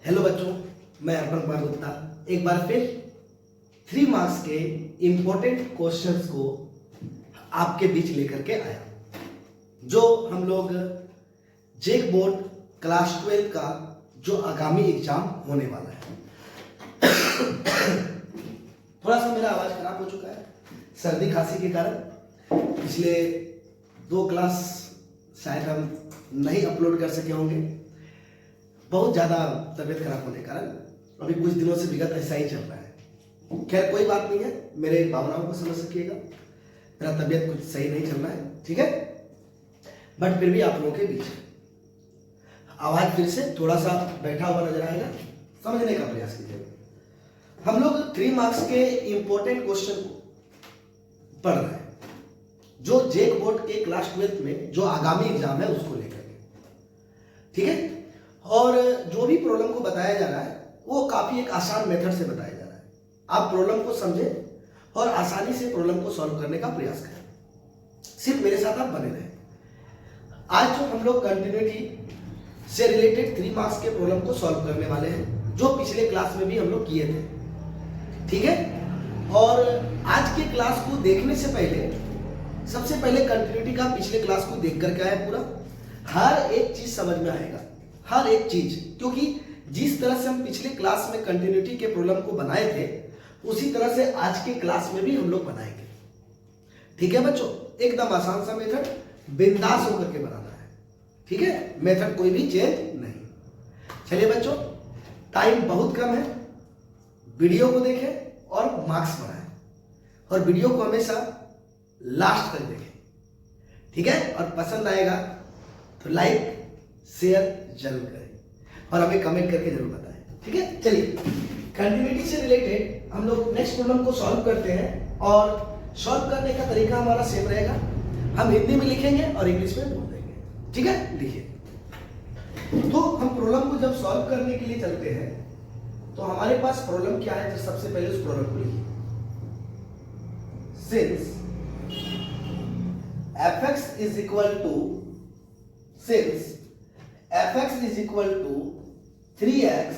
Hello बच्चों, मैं अर्पण कुमार गुप्ता एक बार फिर 3 मार्क्स के इंपॉर्टेंट क्वेश्चंस को आपके बीच लेकर के आया, जो हम लोग जेक बोर्ड क्लास 12 का जो आगामी एग्जाम होने वाला है। थोड़ा सा मेरा आवाज खराब हो चुका है सर्दी खांसी के कारण। पिछले 2 क्लास शायद हम नहीं अपलोड कर सके होंगे, बहुत ज़्यादा तबीयत खराब होने के कारण अभी कुछ दिनों से विगत ऐसा ही चल रहा है। खैर कोई बात नहीं है, मेरे भावनाओं को समझ सकिएगा, मेरा तबीयत कुछ सही नहीं चल रहा है, ठीक है। बट फिर भी आप लोगों के बीच आवाज फिर से थोड़ा सा बैठा हुआ नजर आएगा, समझने का प्रयास कीजिएगा। हम लोग 3 मार्क्स के इंपॉर्टेंट क्वेश्चन को पढ़ रहे हैं, जो जेक बोर्ड के क्लास 12 में जो आगामी एग्जाम है उसको लेकर के, ठीक है। और जो भी प्रॉब्लम को बताया जा रहा है वो काफी एक आसान मेथड से बताया जा रहा है। आप प्रॉब्लम को समझें और आसानी से प्रॉब्लम को सॉल्व करने का प्रयास करें, सिर्फ मेरे साथ आप बने रहें। आज जो हम लोग कंटिन्यूटी से रिलेटेड 3 मार्क्स के प्रॉब्लम को सॉल्व करने वाले हैं, जो पिछले क्लास में भी हम लोग किए थे, ठीक है। और आज के क्लास को देखने से पहले सबसे पहले कंटिन्यूटी का पिछले क्लास को देख करके आया, पूरा हर एक चीज समझ में आएगा, हर एक चीज, क्योंकि जिस तरह से हम पिछले क्लास में कंटिन्यूटी के प्रॉब्लम को बनाए थे उसी तरह से आज के क्लास में भी हम लोग बनाएंगे, ठीक है बच्चों। एकदम आसान सा मेथड, बिंदास होकर के बनाना है, ठीक है। मेथड कोई भी चेंज नहीं। चलिए बच्चों, टाइम बहुत कम है, वीडियो को देखें और मार्क्स बनाएं, और वीडियो को हमेशा लास्ट तक देखें, ठीक है। और पसंद आएगा तो लाइक शेयर जरूर करें और हमें कमेंट करके जरूर बताएं, ठीक है। चलिए, कंटिन्यूटी से रिलेटेड हम लोग नेक्स्ट प्रॉब्लम को सॉल्व करते हैं, और सॉल्व करने का तरीका हमारा सेम रहेगा। हम हिंदी में लिखेंगे और इंग्लिश में बोल देंगे, ठीक है। लिखिए। तो हम प्रॉब्लम को जब सॉल्व करने के लिए चलते हैं तो हमारे पास प्रॉब्लम क्या है, तो सबसे पहले उस प्रॉब्लम को लिखिए। Since fx is equal to since fx is equal to 3x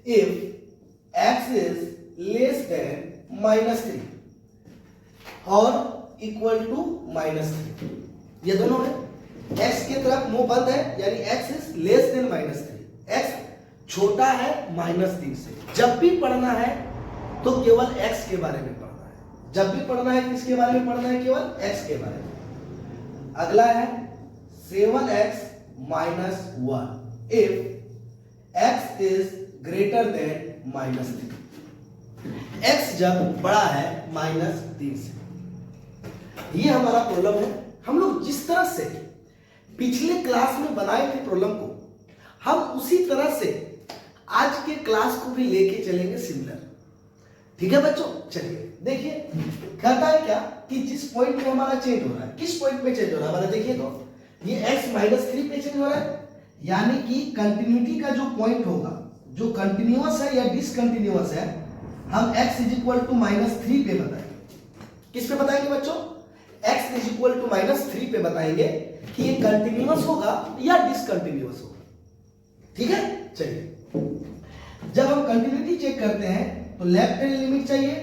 if x is less than -3 और equal to -3, ये दोनों है। x की तरफ मुंह बंद है, यानी x is less than -3, x छोटा है -3 से। जब भी पढ़ना है तो केवल x के बारे में पढ़ना है, जब भी पढ़ना है किसके बारे में पढ़ना है, केवल x के बारे में। अगला है 7x - 1 if x is greater than -3, x जब बड़ा है -3 से। ये हमारा प्रॉब्लम है। हम लोग जिस तरह से पिछले क्लास में बनाए थे प्रॉब्लम को, हम उसी तरह से आज के क्लास को भी लेके चलेंगे सिमिलर, ठीक है बच्चों। चलिए देखिए, कहता है क्या कि जिस पॉइंट पे हमारा चेंज हो रहा है, किस पॉइंट पे चेंज हो रहा है हमारा, देखिए तो ये x -3 पे चेंज हो रहा है, यानी कि कंटिन्यूटी का जो पॉइंट होगा, जो कंटिन्यूअस है या डिसकंटिन्यूअस है, हम x -3 पे बताएंगे। किस पे बताएंगे बच्चों? x -3 पे बताएंगे कि ये कंटिन्यूअस होगा या डिसकंटिन्यूअस होगा, ठीक है। चलिए, जब हम कंटिन्यूटी चेक करते हैं तो लेफ्ट हैंड लिमिट चाहिए,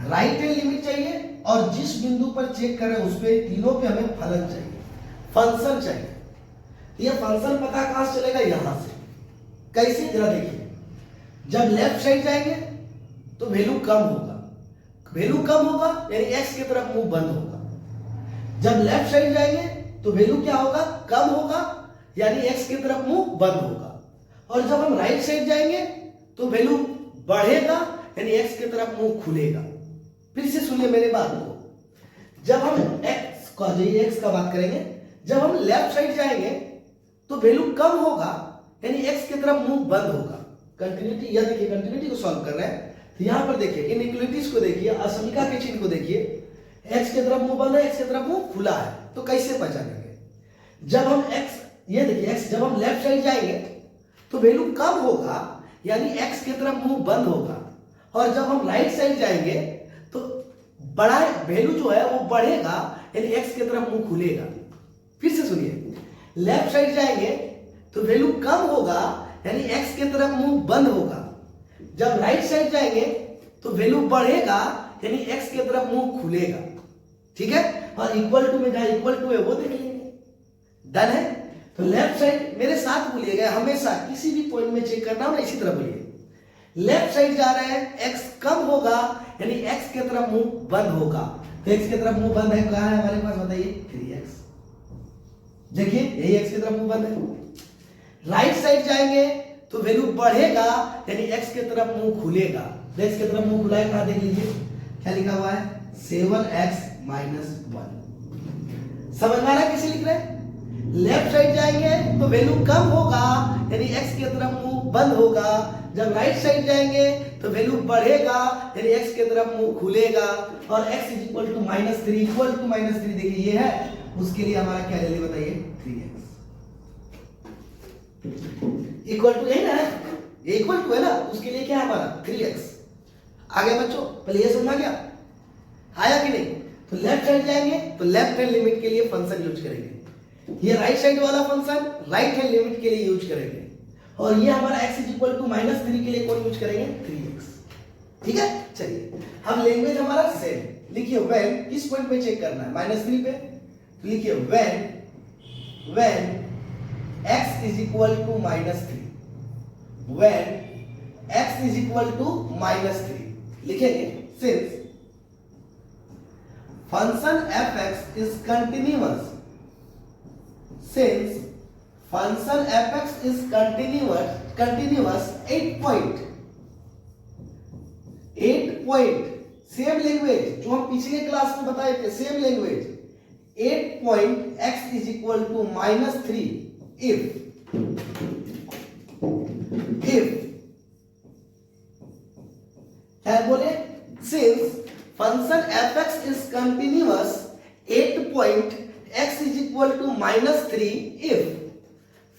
राइट हैंड लिमिट चाहिए, और जिस बिंदु पर चेक करें उस पे तीनों पे हमें फलन चाहिए, फंक्शन चाहिए। ये फंक्शन पता कहां से चलेगा? यहां से। कैसे? जरा देखिए, जब लेफ्ट साइड जाएंगे तो वैल्यू कम होगा, वैल्यू कम होगा यानी x की तरफ मुंह बंद होगा। जब लेफ्ट साइड जाएंगे तो वैल्यू क्या होगा? कम होगा, यानी x की तरफ मुंह बंद होगा। और जब हम राइट साइड जाएंगे तो वैल्यू बढ़ेगा, यानी x की तरफ मुंह खुलेगा। फिर से सुनिए मेरे बात को, जब हम x का बात करेंगे, जब हम लेफ्ट साइड जाएंगे तो वैल्यू कम होगा, यानी x की तरफ मुंह बंद होगा। कंटिन्यूटी, यह देखिए कंटिन्यूटी को सॉल्व कर रहे हैं तो यहां पर देखिए इनइक्वालिटीज को देखिए, असमिका के चिन्ह को देखिए, x की तरफ मुंह बंद है, x की तरफ मुंह खुला है, तो कैसे पहचानेंगे? जब हम x, ये देखिए x, जब हम लेफ्ट साइड जाएंगे तो वैल्यू कम होगा, यानी x की तरफ मुंह बंद होगा, और जब हम राइट साइड जाएंगे तो बड़ा वैल्यू जो है वो बढ़ेगा, यानी x की तरफ मुंह खुलेगा। फिर से सुनिए, लेफ्ट साइड जाएंगे तो वैल्यू कम होगा यानी x के तरफ मुंह बंद होगा। जब राइट साइड जाएंगे तो वैल्यू बढ़ेगा यानी x के तरफ मुंह खुलेगा। ठीक है, और इक्वल टू में जहां इक्वल टू है वो देख लेंगे। डन है। तो लेफ्ट साइड मेरे साथ बोलिएगा, हमेशा किसी भी पॉइंट में चेक करना हो ना इसी तरह बोलिए। लेफ्ट साइड जा रहा है, x कम होगा यानी x के तरफ मुंह बंद होगा। तो x के तरफ मुंह बंद है, कहां है हमारे पास बताइए 3x। देखिए यही x की तरफ मुंह बंद है। राइट साइड जाएंगे तो वैल्यू बढ़ेगा यानी x के तरफ मुंह खुलेगा। x के तरफ मुंह खुला है, कहां देख लीजिए क्या लिखा हुआ है 7x - 1। समझ में आ रहा है कैसे लिख रहे हैं? लेफ्ट साइड जाएंगे तो वैल्यू कम होगा यानी x के तरफ मुंह बंद होगा। जब राइट साइड जाएंगे तो वैल्यू बढ़ेगा यानी x के तरफ मुंह खुलेगा। और x = -3 इक्वल टू -3 देखिए ये है, उसके लिए हमारा क्या ले लिया बताइए 3x इक्वल टू यही ना है, ये इक्वल टू है ना, उसके लिए क्या है हमारा 3x। आगे बच्चों पहले ये समझा क्या आया कि नहीं? तो लेफ्ट साइड जाएंगे तो लेफ्ट हैंड लिमिट के लिए फंक्शन यूज करेंगे, ये राइट साइड वाला फंक्शन राइट हैंड लिमिट के लिए यूज करेंगे, और ये हमारा x = -3 के लिए कौन यूज करेंगे 3x। ठीक है, चलिए अब लैंग्वेज हमारा सेम लिखिए। व्हेन किस पॉइंट पे चेक करना है -3 पे, तो लिखिए व्हेन x = -3, व्हेन x = -3 लिखेंगे since function fx is continuous, since function fx is continuous 8 point same language जो हम पिछले क्लास में बताए थे, same language 8 point x = -3 if क्या बोले since function fx is continuous 8 point x = -3 if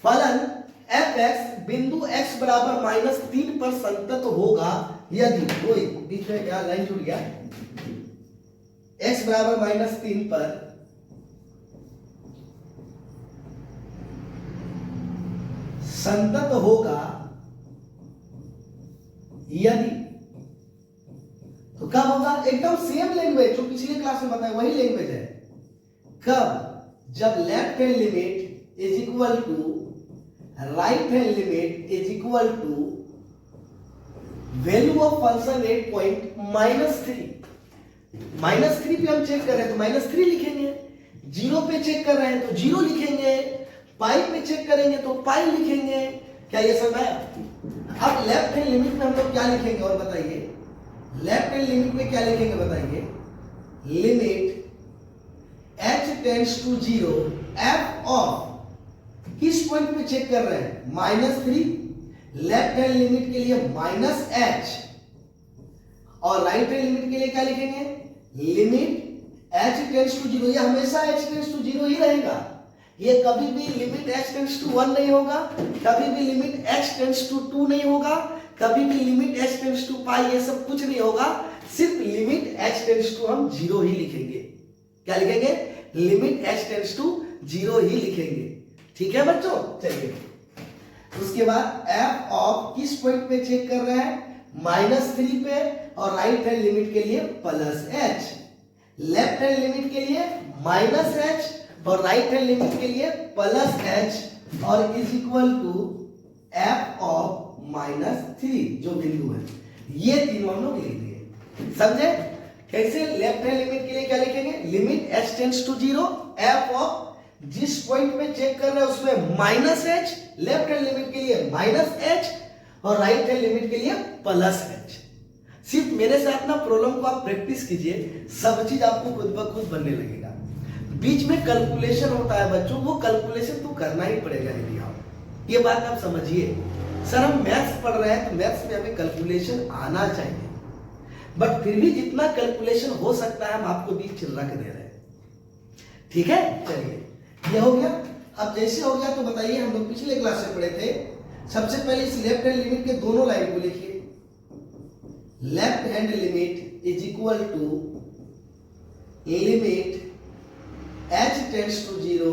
फलन fx बिंदु x बराबर -3 पर संतत होगा यदि कोई बीच में क्या लाइन छूट गया, x बराबर -3 पर संतत होगा यदि, तो कब होगा? एकदम सेम लैंग्वेज जो पिछले क्लास में बताया वही लैंग्वेज है। कब? जब left hand limit is equal to right hand limit is equal to value of function 8 point -3 पे हम चेक कर रहे हैं तो -3 लिखेंगे, 0 पे चेक कर रहे हैं तो 0 लिखेंगे, पाई पे चेक करेंगे तो पाई लिखेंगे। क्या ये समझ आया? अब लेफ्ट हैंड लिमिट में हम लोग क्या लिखेंगे और बताइए, लेफ्ट हैंड लिमिट में क्या लिखेंगे बताइए, limit h tends to 0 f of किस पॉइंट पे चेक कर रहे हैं -3, लेफ्ट हैंड लिमिट के लिए -h और राइट हैंड लिमिट के लिए क्या लिखेंगे लिमिट h टेंड्स टू 0। ये हमेशा h टेंड्स टू 0 ही रहेगा, ये कभी भी लिमिट h टेंड्स टू 1 नहीं होगा, कभी भी लिमिट h टेंड्स टू 2 नहीं होगा, कभी भी लिमिट h टेंड्स टू पाई ये सब कुछ नहीं होगा, सिर्फ लिमिट h टेंड्स टू हम 0 ही लिखेंगे। क्या लिखेंगे? लिमिट h टेंड्स टू 0 ही लिखेंगे। ठीक है बच्चों, चलिए उसके बाद f ऑफ किस पॉइंट पे चेक कर रहे हैं -3 पे, और राइट हैंड लिमिट के लिए +h, लेफ्ट हैंड लिमिट के लिए -h और राइट हैंड लिमिट के लिए +h और is equal to f of -3 जो बिंदु है। ये तीनों हम लोग लिख दिए, समझे? कैसे? लेफ्ट हैंड लिमिट के लिए क्या लिखेंगे limit h tends to 0 f of जिस पॉइंट पे चेक कर रहे हैं उसमें -h, लेफ्ट हैंड लिमिट के लिए -h और राइट हैंड लिमिट के लिए +h। सिर्फ मेरे साथ ना प्रॉब्लम को आप प्रैक्टिस कीजिए, सब चीज आपको खुद ब खुद बनने लगेगा। बीच में कैलकुलेशन होता है बच्चों, वो कैलकुलेशन तो करना ही पड़ेगा यदि आप, ये बात आप समझिए। सर हम मैथ्स पढ़ रहे हैं तो मैथ्स में हमें कैलकुलेशन आना चाहिए, बट फिर भी जितना कैलकुलेशन हो सकता है हम आपको बीच रख दे रहे हैं। ठीक है, चलिए ये हो गया। अब जैसे हो गया तो बताइए, हम लोग पिछले क्लास में पढ़े थे, सबसे पहले इस लेफ्ट हैंड लिमिट के दोनों लाइन को लिखिए। Left hand limit is equal to limit h tends to 0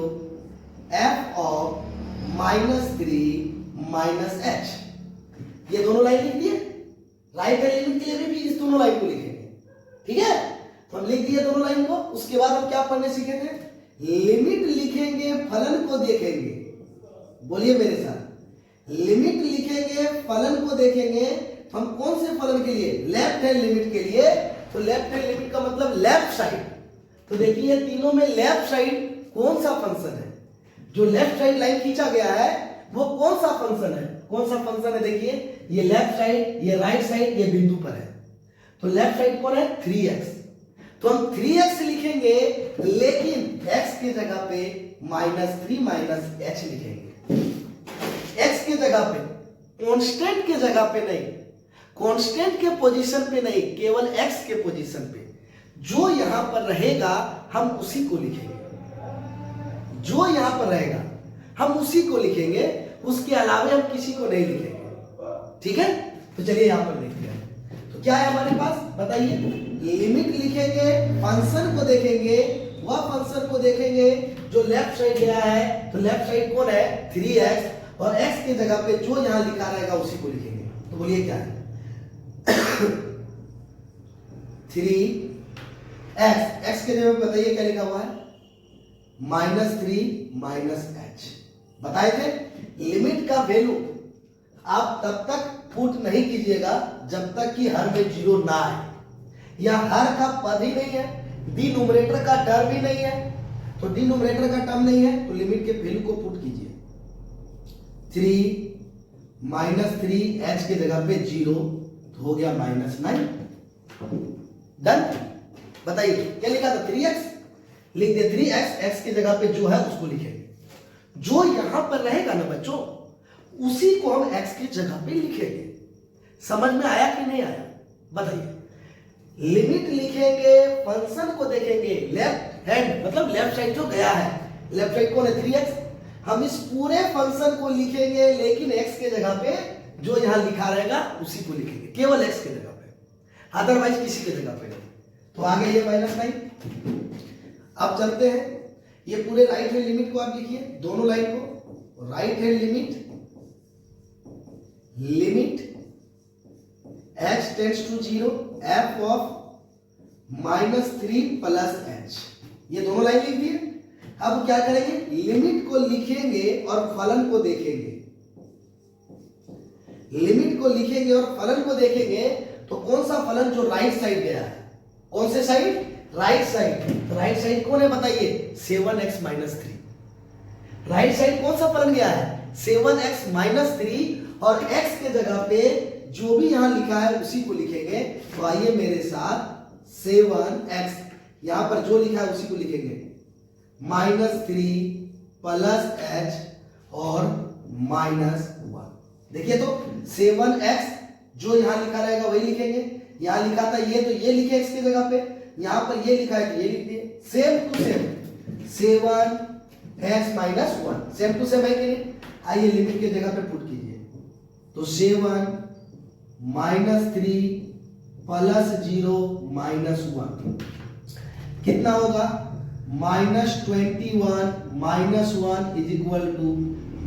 f of -3 minus h, ये दोनों लाइन लिख दिए। राइट हैंड लिमिट के लिए भी इस दोनों लाइन को लिखेंगे, ठीक है। तो हम लिख दिए दोनों लाइन को। उसके बाद हम क्या पढ़ने सीखे थे? लिमिट लिखेंगे, फलन को देखेंगे। बोलिए मेरे साथ, लिमिट लिखेंगे, फलन को देखेंगे। तो हम कौन से फलन के लिए? लेफ्ट हैंड लिमिट के लिए। तो लेफ्ट हैंड लिमिट का मतलब लेफ्ट साइड। तो देखिए तीनों में लेफ्ट साइड कौन सा फंक्शन है? जो लेफ्ट साइड लाइन खींचा गया है वो कौन सा फंक्शन है? कौन सा फंक्शन है? देखिए ये लेफ्ट साइड, ये राइट साइड, ये बिंदु पर है। तो लेफ्ट साइड कौन है? 3x। तो हम 3x लिखेंगे, लेकिन x की जगह पे -3 माइनस h लिखेंगे। x की जगह पे, कांस्टेंट के जगह पे नहीं, कांस्टेंट के पोजीशन पे नहीं, केवल x के पोजीशन पे जो यहां पर रहेगा हम उसी को लिखेंगे। जो यहां पर रहेगा हम उसी को लिखेंगे, उसके अलावा हम किसी को नहीं लिखेंगे, ठीक है। तो चलिए यहां पर देखते हैं। तो क्या है हमारे पास बताइए? लिमिट लिखेंगे, फंक्शन को देखेंगे, वह फंक्शन को देखेंगे जो लेफ्ट साइड गया है। तो लेफ्ट साइड कौन है? 3x, और x की जगह पे जो यहां लिखा रहेगा उसी को लिखेंगे। तो बोलिए क्या है? 3x, x के जगह पे बताइए क्या लिखा हुआ है? -3 माइनस h। बताए थे लिमिट का वैल्यू आप तब तक पुट नहीं कीजिएगा जब तक कि हर में जीरो ना आए, या हर का पद ही नहीं है, डिनोमिनेटर का टर्म ही नहीं है। तो डिनोमिनेटर का टर्म नहीं है तो लिमिट के वैल्यू को पुट कीजिए। 3 -3 h के जगह पे 0, तो हो गया -9। डन। बताइए क्या लिखा था? 3x लिख दे। 3x, x की जगह पे जो है उसको लिखेंगे। जो यहां पर रहेगा ना बच्चों, उसी को हम x की जगह पे लिखेंगे। समझ में आया कि नहीं आया? बताइए। लिमिट लिखेंगे, फंक्शन को देखेंगे, लेफ्ट हैंड मतलब लेफ्ट साइड जो गया है, लेफ्ट साइड कौन है? 3x। हम इस पूरे फंक्शन को लिखेंगे, लेकिन x के जगह पे जो यहां लिखा रहेगा उसी को लिखेंगे, केवल x की जगह पे, अदरवाइज किसी की जगह पे नहीं। तो आगे ये -9। अब चलते हैं, ये पूरे राइट हैंड लिमिट को आप लिखिए, दोनों लाइन को। Right hand limit h tends to 0 f of -3 plus h, ये दोनों लाइन लिख दिए। अब क्या करेंगे? लिमिट को लिखेंगे और फलन को देखेंगे। लिमिट को लिखेंगे और फलन को देखेंगे। तो कौन सा फलन जो राइट साइड गया है? कौन से साइड? Right side. तो राइट साइड कौन है बताइए? 7x -3। राइट साइड कौन सा फलन गया है? 7x -3, और x के जगह पे जो भी यहां लिखा है उसी को लिखेंगे। तो आइए मेरे साथ, 7x यहां पर जो लिखा है उसी को लिखेंगे, -3 प्लस h और -1। देखिए तो 7x जो यहां लिखा रहेगा वही लिखेंगे। यहां लिखा था ये, तो ये लिखे x की जगह पे, यहां पर ये लिखा है तो ये लिख दिए। Same to same 7x -1, same to same है कि नहीं? आइए लिमिट के जगह पे पुट कीजिए। तो 7 -3 प्लस 0 -1 कितना होगा? -21 -1 इज इक्वल टू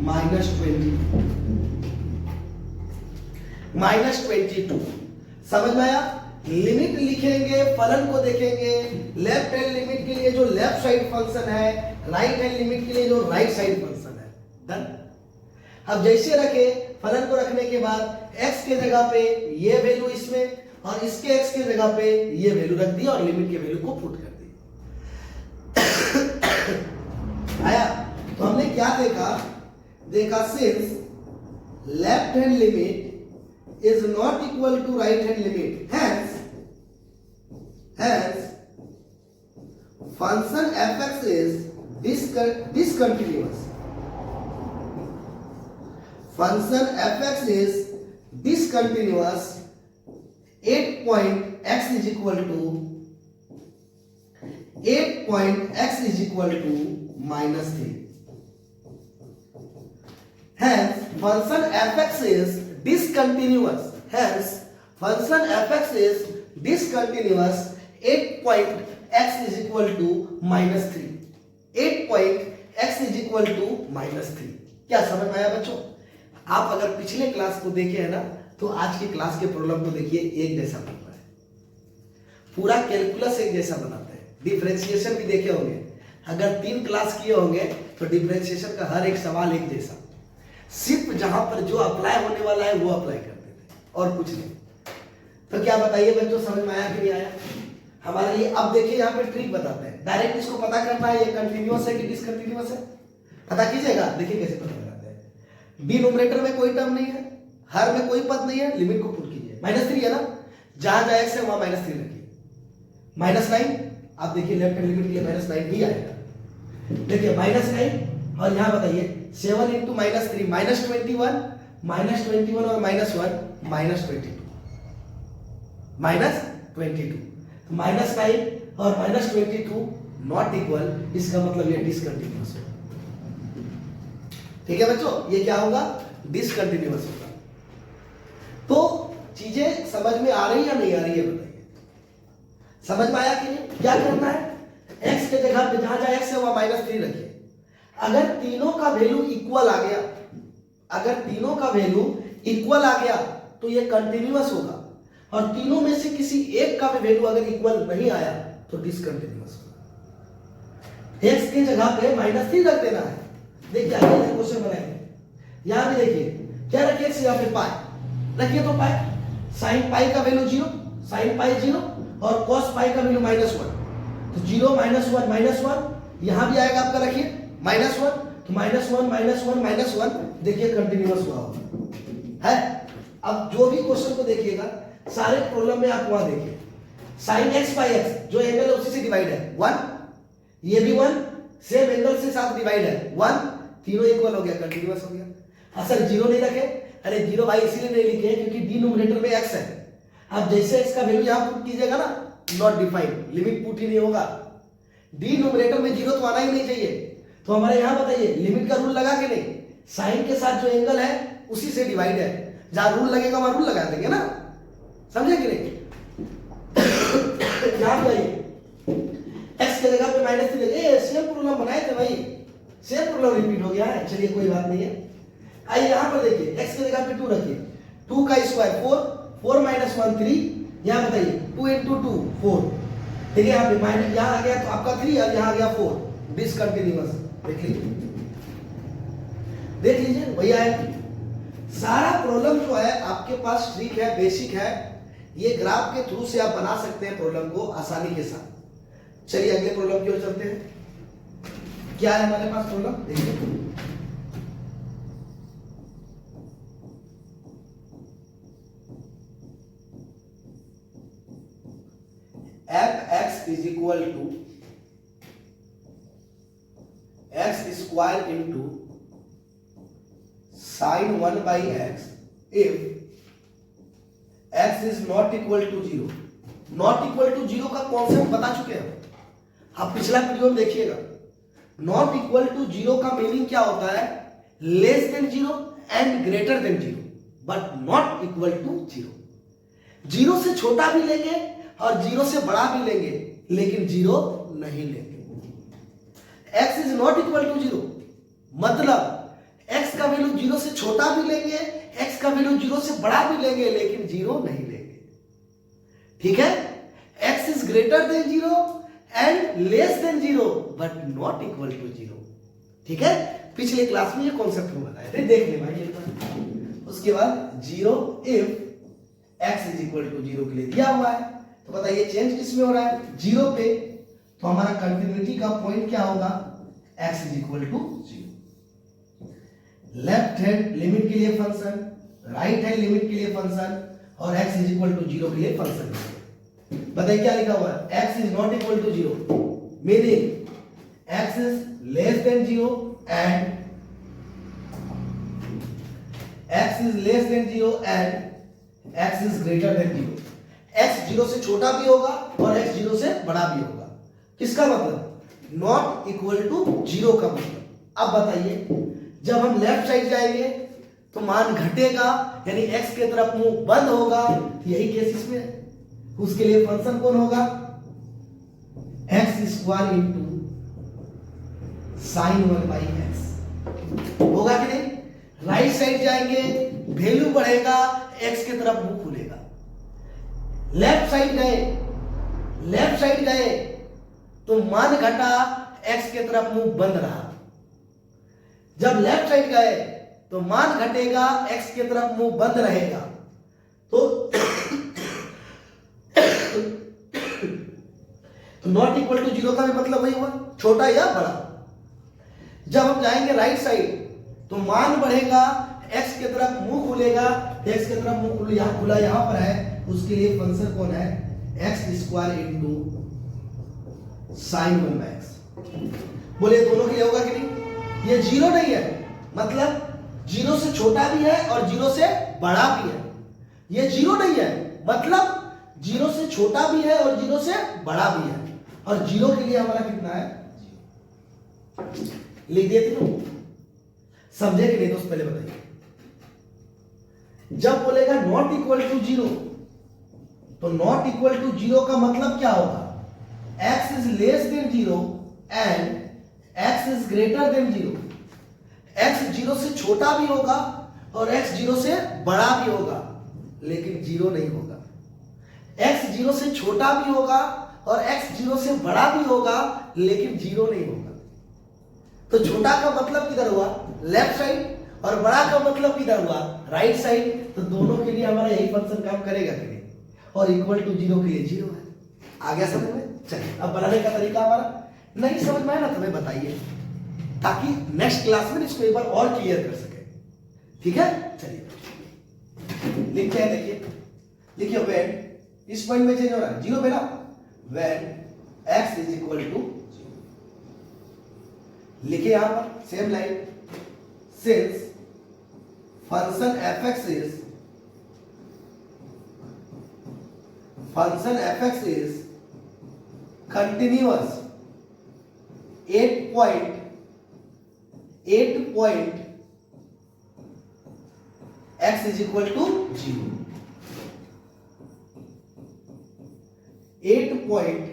-22। समझ में आया? लिमिट लिखेंगे, फलन को देखेंगे। लेफ्ट हैंड लिमिट के लिए जो लेफ्ट साइड फंक्शन है, राइट हैंड लिमिट के लिए जो राइट साइड फंक्शन है। डन। अब जैसे रखे, फलन को रखने के बाद x के जगह पे ये वैल्यू इसमें, और इसके x के जगह पे ये वैल्यू रख दी और लिमिट के वैल्यू को पुट कर दी। आया? तो हमने क्या देखा since left hand limit is not equal to right hand limit, hence function fx is discontinuous. Function fx is discontinuous 8.x is equal to -3. Hence function fx is discontinuous. Hence function fx is discontinuous 8.x is equal to -3. 8.x is equal to -3. क्या समझ में आया बच्चों? आप अगर पिछले class को देखे है ना तो आज की क्लास के प्रॉब्लम को देखिए, एक जैसा बन रहा है, पूरा कैलकुलस एक जैसा बनाते हैं। डिफरेंशिएशन भी देखे होंगे, अगर 3 क्लास किए होंगे तो डिफरेंशिएशन का हर एक सवाल एक जैसा, सिर्फ जहां पर जो अप्लाई होने वाला है वो अप्लाई करते थे और कुछ नहीं। तो क्या बताइए बच्चों, समझ में आया कि नहीं आया हमारे लिए? अब देखिए यहाँ पे ट्रिक बताते हैं, डायरेक्ट इसको पता करना है ये कंटिन्यूअस है कि डिसकंटिन्यूअस है, पता कीजिएगा। देखिए कैसे पता लगाते हैं। डिनोमिनेटर में कोई टर्म नहीं है, हर में कोई पद नहीं है, लिमिट को पुट कीजिए। -3 है ना, जहां जहां x है वहां -3 रखिए। -9, आप देखिए लेफ्ट हैंड लिमिट के लिए -9 ही आएगा। देखिए -9 और यहां बताइए 7 × -3 -21 और -1 -22 तो -9 और -22 नॉट इक्वल, इसका मतलब ये डिसकंटिन्यूअस होगा। ठीक है बच्चों, ये क्या होगा? डिसकंटिन्यूअस होगा। तो चीजें समझ में आ रही है या नहीं आ रही है बताइए? समझ में आया कि नहीं? क्या करना है, x के जगह पे जहां जहां x है वहां -3 रखिए। अगर तीनों का वैल्यू इक्वल आ गया, अगर तीनों का वैल्यू इक्वल आ गया तो ये कंटिन्यूअस होगा, और तीनों में से किसी एक का भी वैल्यू अगर इक्वल नहीं आया तो डिसकंटिन्यूअस होगा। x के जगह पे -3 रख देना है। देखिए आगे क्वेश्चन बनाएंगे, यहां भी देखिए क्या रखिए, x यहां पे पाई रखिए, तो पाई sin पाई का वैल्यू 0, sin पाई 0 और cos पाई का वैल्यू -1, तो 0 -1 यहां भी आएगा आपका, रखिए -1 तो -1 देखिए कंटिन्यूअस हुआ है। अब जो भी क्वेश्चन को देखिएगा सारे प्रॉब्लम में आप वहां देखिए, sin x बाई x जो एंगल है उसी से डिवाइड है 1, ये भी 1 सेम एंगल से साथ डिवाइड है 1, तीनों इक्वल हो गया, कंटिन्यूअस हो गया। हाँ सर 0 नहीं रखे, अरे 0 भाई इसीलिए नहीं लिखे क्योंकि डिनोमिनेटर में x है। अब जैसे x का वैल्यू यहां पुट कीजिएगा ना, नॉट डिफाइंड, लिमिट पुट ही नहीं होगा, डिनोमिनेटर में 0 तो आना ही नहीं चाहिए। तो हमारे यहां बताइए लिमिट का रूल लगा के नहीं, साइन के साथ जो एंगल है उसी से डिवाइड है, जहां रूल लगेगा वहां रूल लगा देंगे ना, समझे कि नहीं? यहां बताइए x के जगह पे -3 लगे, सेम प्रॉब्लम बनाए थे भाई, सेम प्रॉब्लम रिपीट हो गया है, चलिए कोई बात नहीं है। आइए यहां पर देखिए x के जगह पे 2 रखिए, 2 का स्क्वायर 4, 4 - 1 3, यहां बताइए 2 × 2 4, ठीक है, यहां पे माइनस, यहां आ गया तो आपका 3 और यहां आ गया 4, डिसकंटिन्यूअस। देख लीजिए भैया है, सारा प्रॉब्लम जो है आपके पास ट्रिक है, बेसिक है, ये ग्राफ के थ्रू से आप बना सकते हैं प्रॉब्लम को आसानी के साथ। चलिए अगले प्रॉब्लम की ओर चलते हैं। क्या है हमारे पास प्रॉब्लम, देखिए f(x) is equal to x square into sin 1 by x if x is not equal to 0। Not equal to 0 का कॉन्सेप्ट बता चुके हैं आप, पिछला वीडियो में देखिएगा। नॉट इक्वल टू 0 का मीनिंग क्या होता है, less than 0 and greater than 0, but not equal to 0। 0 से छोटा भी लेंगे और 0 से बड़ा भी लेंगे, लेकिन 0 नहीं लेंगे। x is not equal to 0 मतलब x का वैल्यू 0 से छोटा भी लेंगे, x का वैल्यू 0 से बड़ा भी लेंगे, लेकिन 0 नहीं लेंगे। ठीक है, x is greater than 0 and less than 0 but not equal to 0। ठीक है, पिछले क्लास में ये कॉन्सेप्ट हम बताए थे, देख ले भाई एक। उसके बाद 0 if x is equal to 0 के लिए दिया हुआ है, तो बताइए चेंज किस में हो रहा है, 0 पे, तो हमारा कंटिन्यूटी का पॉइंट क्या होगा, x is equal to 0। Left hand limit के लिए फंक्शन, राइट हैंड लिमिट के लिए फंक्शन, और x इज इक्वल टू 0 के लिए फंक्शन। बताइए क्या लिखा हुआ है, x is not equal to 0 meaning x is less than 0 and x is less than 0 and x is greater than 0। x 0 से छोटा भी होगा और x 0 से बड़ा भी होगा। किसका मतलब, नॉट इक्वल टू 0 का मतलब। अब बताइए जब हम लेफ्ट साइड जाएंगे तो मान घटेगा, यानी x के तरफ मुंह बंद होगा, यही केस इसमें है। उसके लिए फंक्शन कौन होगा, x square into sin 1 by x। होगा कि नहीं? राइट साइड जाएंगे, वैल्यू बढ़ेगा, एक्स की तरफ मुंह खुलेगा। लेफ्ट साइड गए तो मान घटा, एक्स की तरफ मुंह बंद रहा। जब लेफ्ट साइड गए तो मान घटेगा, एक्स की तरफ मुंह बंद रहेगा। तो नॉट इक्वल टू जीरो का भी मतलब वही हुआ, छोटा या बड़ा। जब हम जाएंगे राइट साइड तो मान बढ़ेगा, एक्स की तरफ मुंह खुलेगा, एक्स की तरफ मुंह खुला यहां पर है, उसके लिए फंक्शन कौन है? X square into sign 1/x। बोले दोनों के लिए होगा कि नहीं? ये जीरो नहीं है, मतलब जीरो से छोटा भी है और जीरो से बड़ा भी है। ये जीरो नहीं है, मतलब जीरो से छोटा भी है और जीरो से बड़ा भी है। और जीरो के लिए हमारा कितना है? लिख दिए तीनों। समझे कि नहीं दोस्त? पहले बताइए। जब बोलेगा नॉट इक्वल टू जीरो, तो नॉट इक्वल टू जीरो का मतलब क्या होगा? x is less than zero and x is greater than zero. x zero से छोटा भी होगा और x जीरो से बड़ा भी होगा, लेकिन जीरो नहीं होगा। x जीरो से छोटा भी होगा और x जीरो से बड़ा भी होगा, लेकिन जीरो नहीं होगा। तो छोटा का मतलब किधर हुआ? लेफ्ट साइड, और बड़ा का मतलब किधर हुआ? Right side. तो दोनों के लिए हमारा यही फंक्शन काम करेगा कि नहीं? और इक्वल टू जीरो के लिए जीरो है। आ गया समझ में? चलिए, अब बनाने का तरीका हमारा नहीं समझ में आया ना, तुम्हें बताइए, ताकि नेक्स्ट क्लास में इसको एक बार और क्लियर कर सके। ठीक है, चलिए लिखते हैं। देखिए व्हेन, इस पॉइंट में चेंज हो रहा है जीरो पे ना, when x is equal to, लिखे यहां पर same line, since function fx is continuous 8 point x is equal to 0, 8 point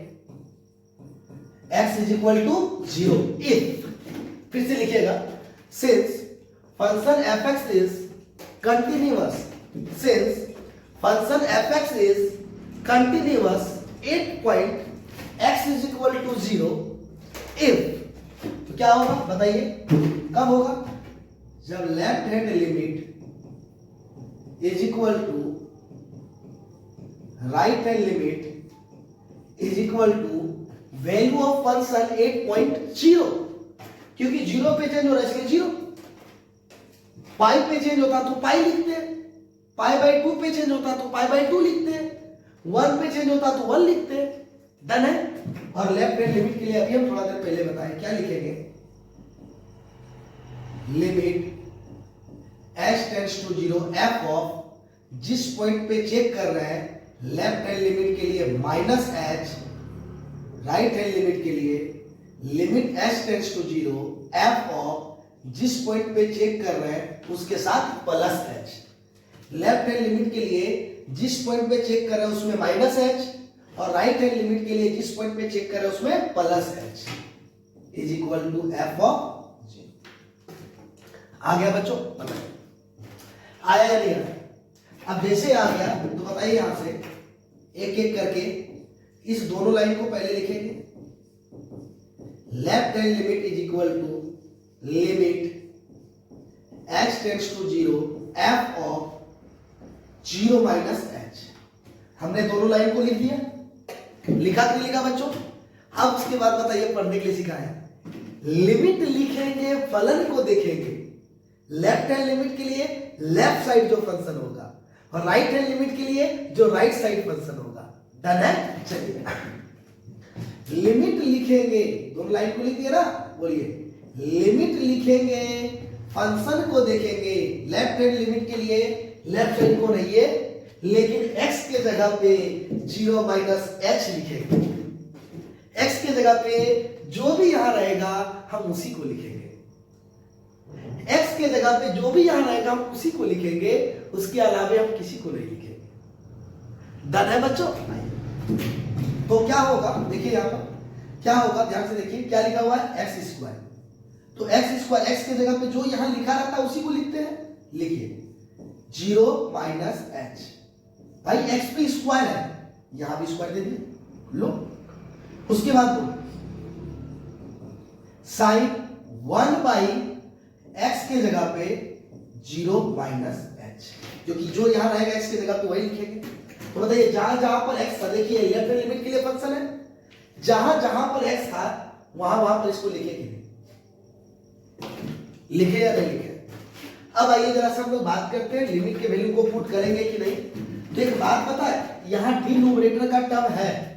x is equal to 0 if, फिर से लिखिएगा, since function fx is continuous, since function fx is continuous 8 point x is equal to 0 if, तो क्या होगा बताइए? कब होगा? जब left hand limit is equal to right hand limit is equal to value of function 8.0, क्योंकि zero पे change हो रहा है इसलिए जीरो। पाई पे चेंज होता तो पाई लिखते, पाई बाई 2 पे चेंज होता तो पाई बाई 2 लिखते, 1 पे चेंज होता तो 1 लिखते। डन है। और लेफ्ट हैंड लिमिट के लिए अभी हम थोड़ा देर पहले बताएं, क्या लिखेंगे? Limit h tends to 0 f of, जिस पॉइंट पे चेक कर रहे हैं लेफ्ट हैंड लिमिट के लिए minus h, right hand limit के लिए limit h tends to 0 f of, जिस पॉइंट पे चेक कर रहे हैं उसके साथ plus h। Left hand limit के लिए जिस पॉइंट पे चेक कर रहे हैं उसमें माइनस h, और राइट हैंड लिमिट के लिए जिस पॉइंट पे चेक कर रहे हैं उसमें plus h is equal to f of g। आ गया बच्चों? बताइए आया या नहीं आया? अब जैसे आ गया तो बताइए, यहां से एक एक करके इस दोनों लाइन को पहले लिखेंगे। Left hand limit is equal to limit h tends to 0 f of 0 minus h। हमने दोनों लाइन को लिख दिया, लिखा कि नहीं लिखा बच्चों? अब उसके बाद बताइए, पढ़ने के लिए सिखाया, लिमिट लिखेंगे, फलन को देखेंगे। लेफ्ट हैंड लिमिट के लिए लेफ्ट साइड जो फंक्शन होगा, और राइट हैंड लिमिट के लिए जो राइट साइड फंक्शन होगा। डन है? चलिए लिमिट लिखेंगे, दोनों लाइन को लिख दिया ना, बोलिए लिमिट लिखेंगे, फंक्शन को देखेंगे। लेफ्ट हैंड लिमिट के लिए लेफ्ट साइड को नहीं है, लेकिन x के जगह पे 0 माइनस h लिखेंगे। x के जगह पे जो भी यहां रहेगा हम उसी को लिखेंगे। x के जगह पे जो भी यहां रहेगा हम उसी को लिखेंगे, उसके अलावा हम किसी को नहीं लिखेंगे। डन है बच्चों? तो क्या होगा? देखिए यहां पर क्या होगा, ध्यान से देखिए, क्या लिखा हुआ है? x square. तो एक्स स्क्वायर, एक्स के जगह पे जो यहां लिखा रहता है उसी को लिखते हैं। लिखिए 0 माइनस एच, भाई एक्स पे स्क्वायर है, यहां भी स्क्वायर दे दिए लो। उसके बाद बोलो साइन 1 बाई एक्स के जगह पे 0 माइनस एच, जो कि जो यहां रहेगा एक्स की जगह पे वही लिखेंगे। तो बताइए जहां जहां पर एक्स था, देखिए लेफ्ट हैंड लिमिट के लिए फंक्शन है, जहां जहां पर एक्स था वहां वहां पर इसको लिखे कि नहीं, लिखे या नहीं लिखे। अब आइए जरा सा हम लोग बात करते हैं लिमिट के वैल्यू को पुट करेंगे कि नहीं। तो एक बात पता है, यहां डिनोमिनेटर का टर्म है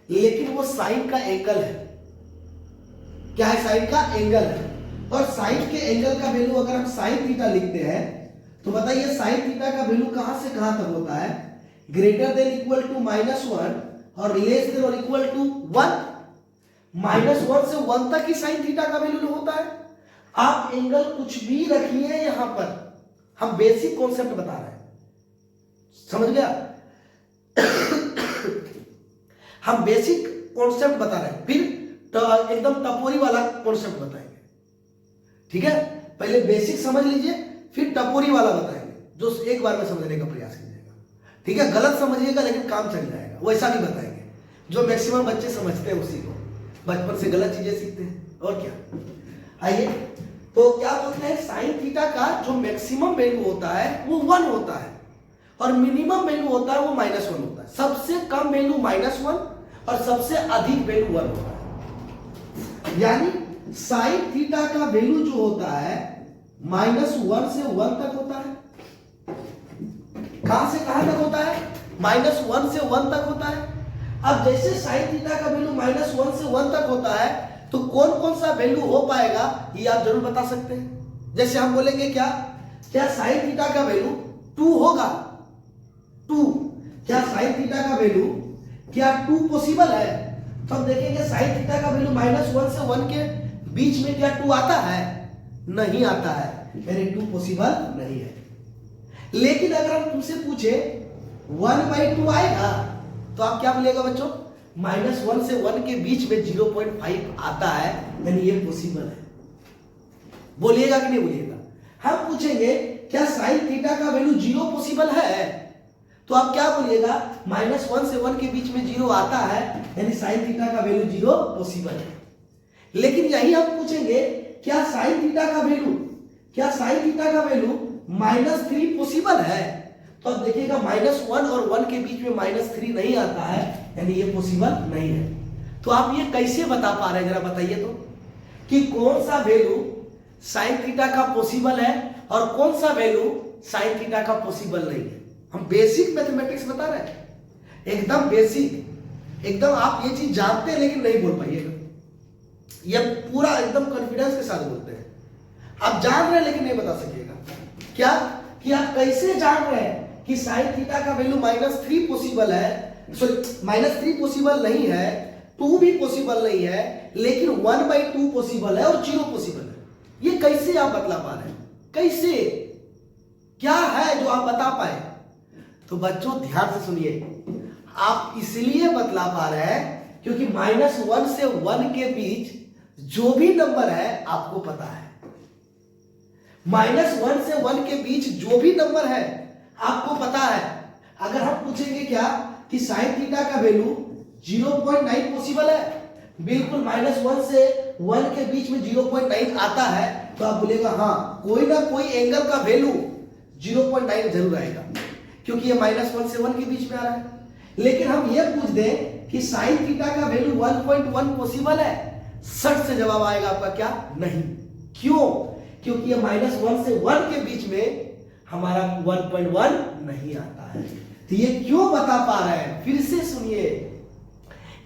लेकिन वो साइन का एंगल है। क्या है? साइन का एंगल है। और साइन के एंगल का वैल्यू अगर हम साइन थीटा लिखते हैं तो बताइए साइन थीटा का वैल्यू कहां से कहां तक होता है? ग्रेटर देन इक्वल टू -1 और लेस देन और इक्वल टू 1। -1 से 1 तक ही साइन थीटा का वैल्यू होता है। आप एंगल कुछ भी रखिए यहां पर, हम बेसिक कॉन्सेप्ट बता रहे हैं, समझ गया? हम बेसिक कॉन्सेप्ट बता रहे हैं, फिर एकदम टपोरी वाला कॉन्सेप्ट बताएंगे। ठीक है, पहले बेसिक समझ लीजिए फिर टपोरी वाला बताएंगे, जो एक बार में समझने का प्रयास कीजिएगा। ठीक है, गलत समझिएगा लेकिन काम चल जाएगा, वैसा भी बताएंगे जो मैक्सिमम बच्चे समझते हैं, उसी को बचपन से गलत चीजें सीखते हैं और क्या। आइए, तो क्या बोलते हैं, साइन थीटा का जो मैक्सिमम वैल्यू होता है वो 1 होता है और मिनिमम वैल्यू होता है वो -1 होता है। सबसे कम वैल्यू -1 और सबसे अधिक वैल्यू 1 होता है। यानी साइन थीटा का वैल्यू जो होता है -1 से 1 तक होता है। कहां से कहां तक होता है? -1 से 1 तक होता है। अब जैसे साइन थीटा का वैल्यू -1 से 1 तक होता है तो कौन कौन सा वैल्यू हो पाएगा ये आप जरूर बता सकते हैं। जैसे हम बोलेंगे क्या साइन थीटा का वैल्यू 2 होगा? 2, क्या साइन थीटा का वैल्यू क्या 2 पॉसिबल है? तो हम देखेंगे साइन थीटा का वैल्यू -1 से 1 के बीच में क्या 2 आता है? नहीं आता है, यानी 2 पॉसिबल नहीं है। लेकिन अगर हम तुमसे पूछे 1/2 आएगा तो आप क्या बोलेगा बच्चों? -1 से 1 के बीच में 0.5 आता है, यानी ये पॉसिबल है। बोलिएगा कि नहीं बोलिएगा? हम पूछेंगे क्या साइन थीटा का वैल्यू 0 पॉसिबल है? तो आप क्या बोलिएगा? -1 से 1 के बीच में 0 आता है, यानी साइन थीटा का वैल्यू 0 पॉसिबल है। लेकिन यही हम पूछेंगे क्या साइन थीटा का वैल्यू -3 पॉसिबल है? तो अब देखिएगा -1 और 1 के बीच में -3 नहीं आता है, यानी ये पॉसिबल नहीं है। तो आप ये कैसे बता पा रहे हैं, जरा बताइए तो, कि कौन सा वैल्यू साइन थीटा का पॉसिबल है और कौन सा वैल्यू साइन थीटा का पॉसिबल नहीं है। हम बेसिक मैथमेटिक्स बता रहे हैं, एकदम बेसिक, एकदम आप ये चीज जानते हैं लेकिन नहीं बोल पाइएगा। ये पूरा एकदम कॉन्फिडेंस के साथ बोलते हैं। आप जान रहे हैं लेकिन नहीं बता सकिएगा। क्या कि आप कैसे जान रहे हैं कि साइन थीटा का वैल्यू -3 पॉसिबल है, सॉरी -3 पॉसिबल नहीं है, 2 भी पॉसिबल नहीं है, लेकिन 1/2 पॉसिबल है और 0 पॉसिबल है। ये कैसे आप बतला पा रहे हैं? कैसे, क्या है जो आप बता पाए? तो बच्चों ध्यान से सुनिए, आप इसलिए बतला पा रहे हैं क्योंकि -1 से 1 के बीच जो भी नंबर है आपको पता है। -1 से 1 के बीच जो भी नंबर है आपको पता है। अगर हम पूछेंगे क्या कि साइन थीटा का वैल्यू 0.9 पॉसिबल है, बिल्कुल -1 से 1 के बीच में 0.9 आता है, तो आप बोलेगा हाँ कोई ना कोई एंगल का वैल्यू 0.9 जरूर आएगा, क्योंकि ये -1 से 1 के बीच में आ रहा है। लेकिन हम ये पूछ दें कि साइन थीटा का वैल्यू 1.1 पॉसिबल है, सट से जवाब आएगा आपका क्या? नहीं। क्यों? क्योंकि ये -1 से 1 के बीच में हमारा 1.1 नहीं आता है। तो ये क्यों बता पा रहे हैं? फिर से सुनिए,